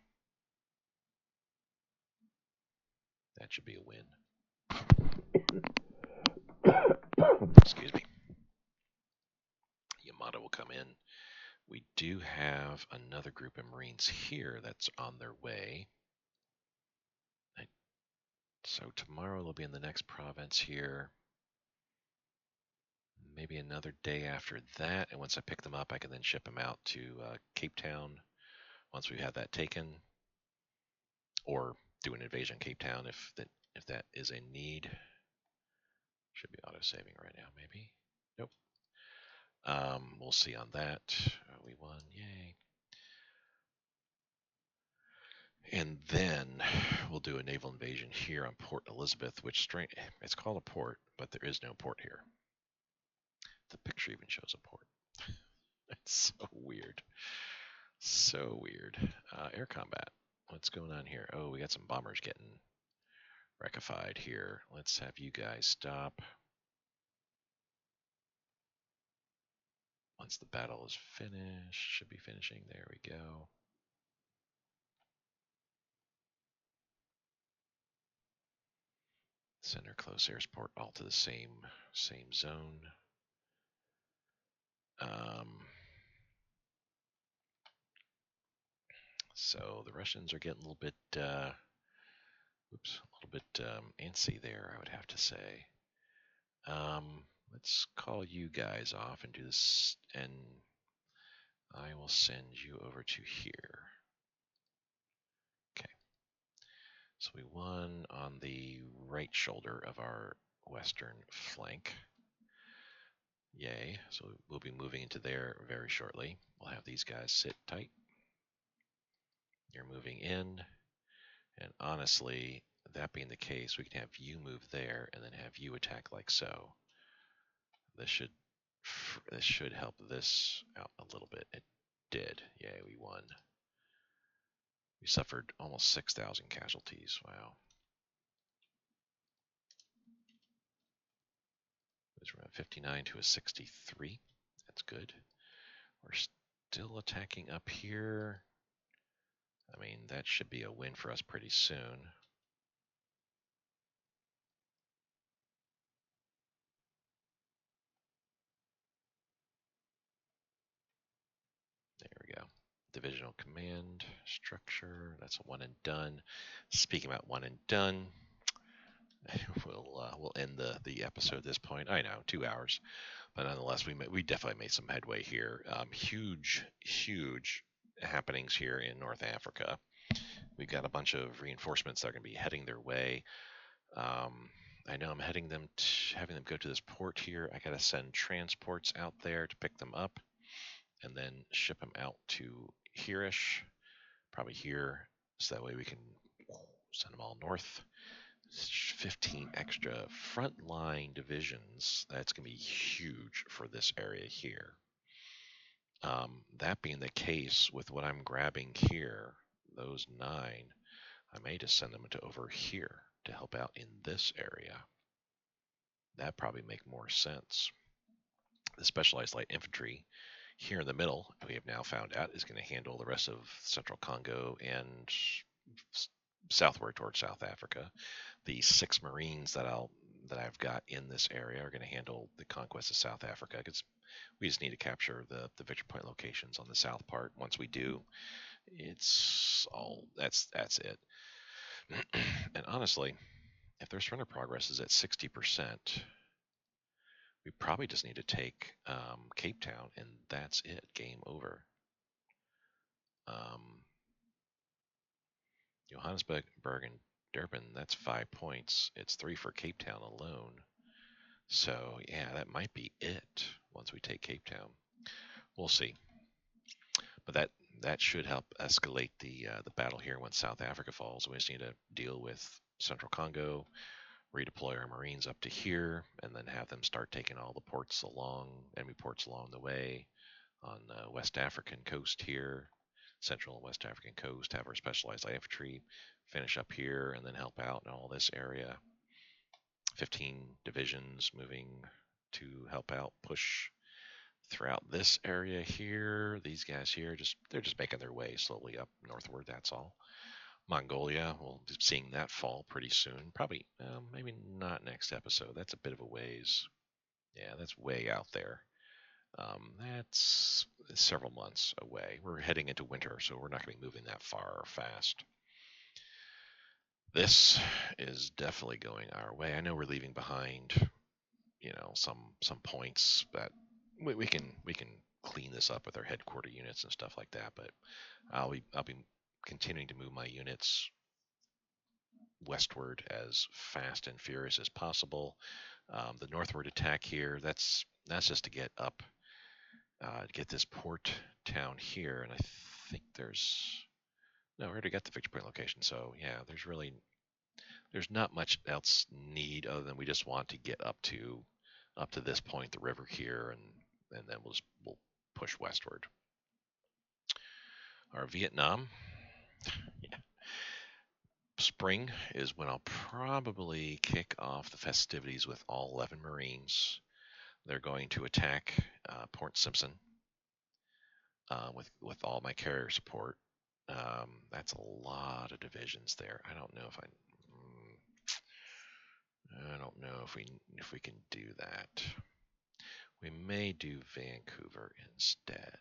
That should be a win. Excuse me. Yamato will come in. We do have another group of Marines here that's on their way. So tomorrow they'll be in the next province here. Maybe another day after that. And once I pick them up, I can then ship them out to Cape Town once we have that taken. Or do an invasion Cape Town if that is a need. Should be auto-saving right now, maybe. Nope. We'll see on that. We won. Yay. And then we'll do a naval invasion here on Port Elizabeth, which it's called a port, but there is no port here. The picture even shows a port. It's so weird. So weird. Air combat. What's going on here? Oh, we got some bombers getting wreckified here. Let's have you guys stop. Once the battle is finished, should be finishing. There we go. Send our close air support all to the same zone. So the Russians are getting a little bit, antsy there, I would have to say. Let's call you guys off and do this, and I will send you over to here. Okay. So we won on the right shoulder of our western flank. Yay. So we'll be moving into there very shortly. We'll have these guys sit tight. You're moving in. And honestly, that being the case, we can have you move there and then have you attack like so. This should help this out a little bit. It did. Yay, we won. We suffered almost 6,000 casualties. Wow. It was from a 59 to a 63. That's good. We're still attacking up here. I mean, that should be a win for us pretty soon. divisional command structure. That's a one and done. Speaking about one and done, we'll end the episode at this point. I know, 2 hours, but nonetheless, we definitely made some headway here. Huge happenings here in North Africa. We've got a bunch of reinforcements that are going to be heading their way. I know I'm having them go to this port here. I got to send transports out there to pick them up and then ship them out to hereish, probably here, so that way we can send them all north. 15 extra frontline divisions. That's going to be huge for this area here. That being the case, with what I'm grabbing here, those 9, I may just send them to over here to help out in this area. That probably make more sense. The specialized light infantry here in the middle, we have now found out, is going to handle the rest of central Congo and southward towards South Africa. The 6 Marines that I've got in this area are going to handle the conquest of South Africa, because we just need to capture the victory point locations on the south part. Once we do, it's all that's it. And honestly, if their surrender progress is at 60%, we probably just need to take Cape Town, and that's it. Game over. Johannesburg and Durban, that's 5 points. It's 3 for Cape Town alone. So yeah, that might be it once we take Cape Town. We'll see. But that should help escalate the battle here once South Africa falls. We just need to deal with Central Congo, redeploy our Marines up to here, and then have them start taking all the ports enemy ports along the way on the West African coast here, Central and West African coast, have our specialized light infantry finish up here and then help out in all this area. 15 divisions moving to help out, push throughout this area here. These guys here, they're just making their way slowly up northward, that's all. Mongolia, we'll be seeing that fall pretty soon. Probably, maybe not next episode. That's a bit of a ways. Yeah, that's way out there. That's several months away. We're heading into winter, so we're not going to be moving that far or fast. This is definitely going our way. I know we're leaving behind, some points, but we can clean this up with our headquarter units and stuff like that. But I'll be continuing to move my units westward as fast and furious as possible. The northward attack here, that's just to get up, get this port town here, and I think we already got the victory point location. So yeah, there's not much else need other than we just want to get up to this point, the river here, and then we'll push westward. Our Vietnam, yeah. Spring is when I'll probably kick off the festivities with all 11 Marines. They're going to attack Port Simpson with all my carrier support. That's a lot of divisions there. I don't know if we can do that. We may do Vancouver instead.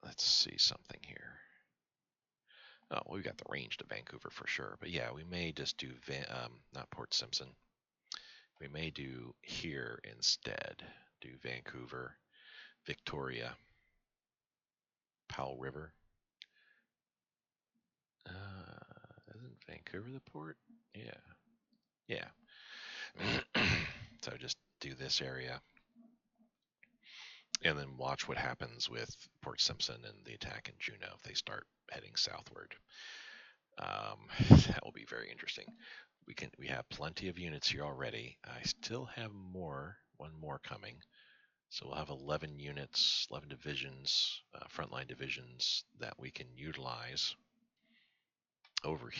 Let's see something here. Oh, well, we got the range to Vancouver for sure. But yeah, we may just do not Port Simpson. We may do here instead. Do Vancouver, Victoria, Powell River. Isn't Vancouver the port? Yeah. So just do this area. And then watch what happens with Port Simpson and the attack in Juneau if they start heading southward. That will be very interesting. We have plenty of units here already. I still have one more coming. So we'll have 11 units, 11 divisions, frontline divisions that we can utilize over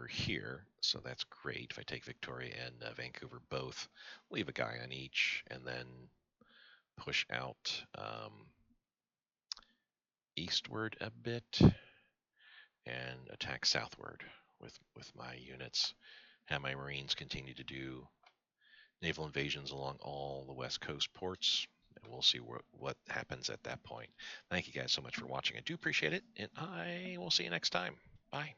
here. So that's great. If I take Victoria and Vancouver both, leave a guy on each, and then push out eastward a bit and attack southward with my units. Have my Marines continue to do naval invasions along all the West Coast ports. And we'll see what happens at that point. Thank you guys so much for watching. I do appreciate it, and I will see you next time. Bye.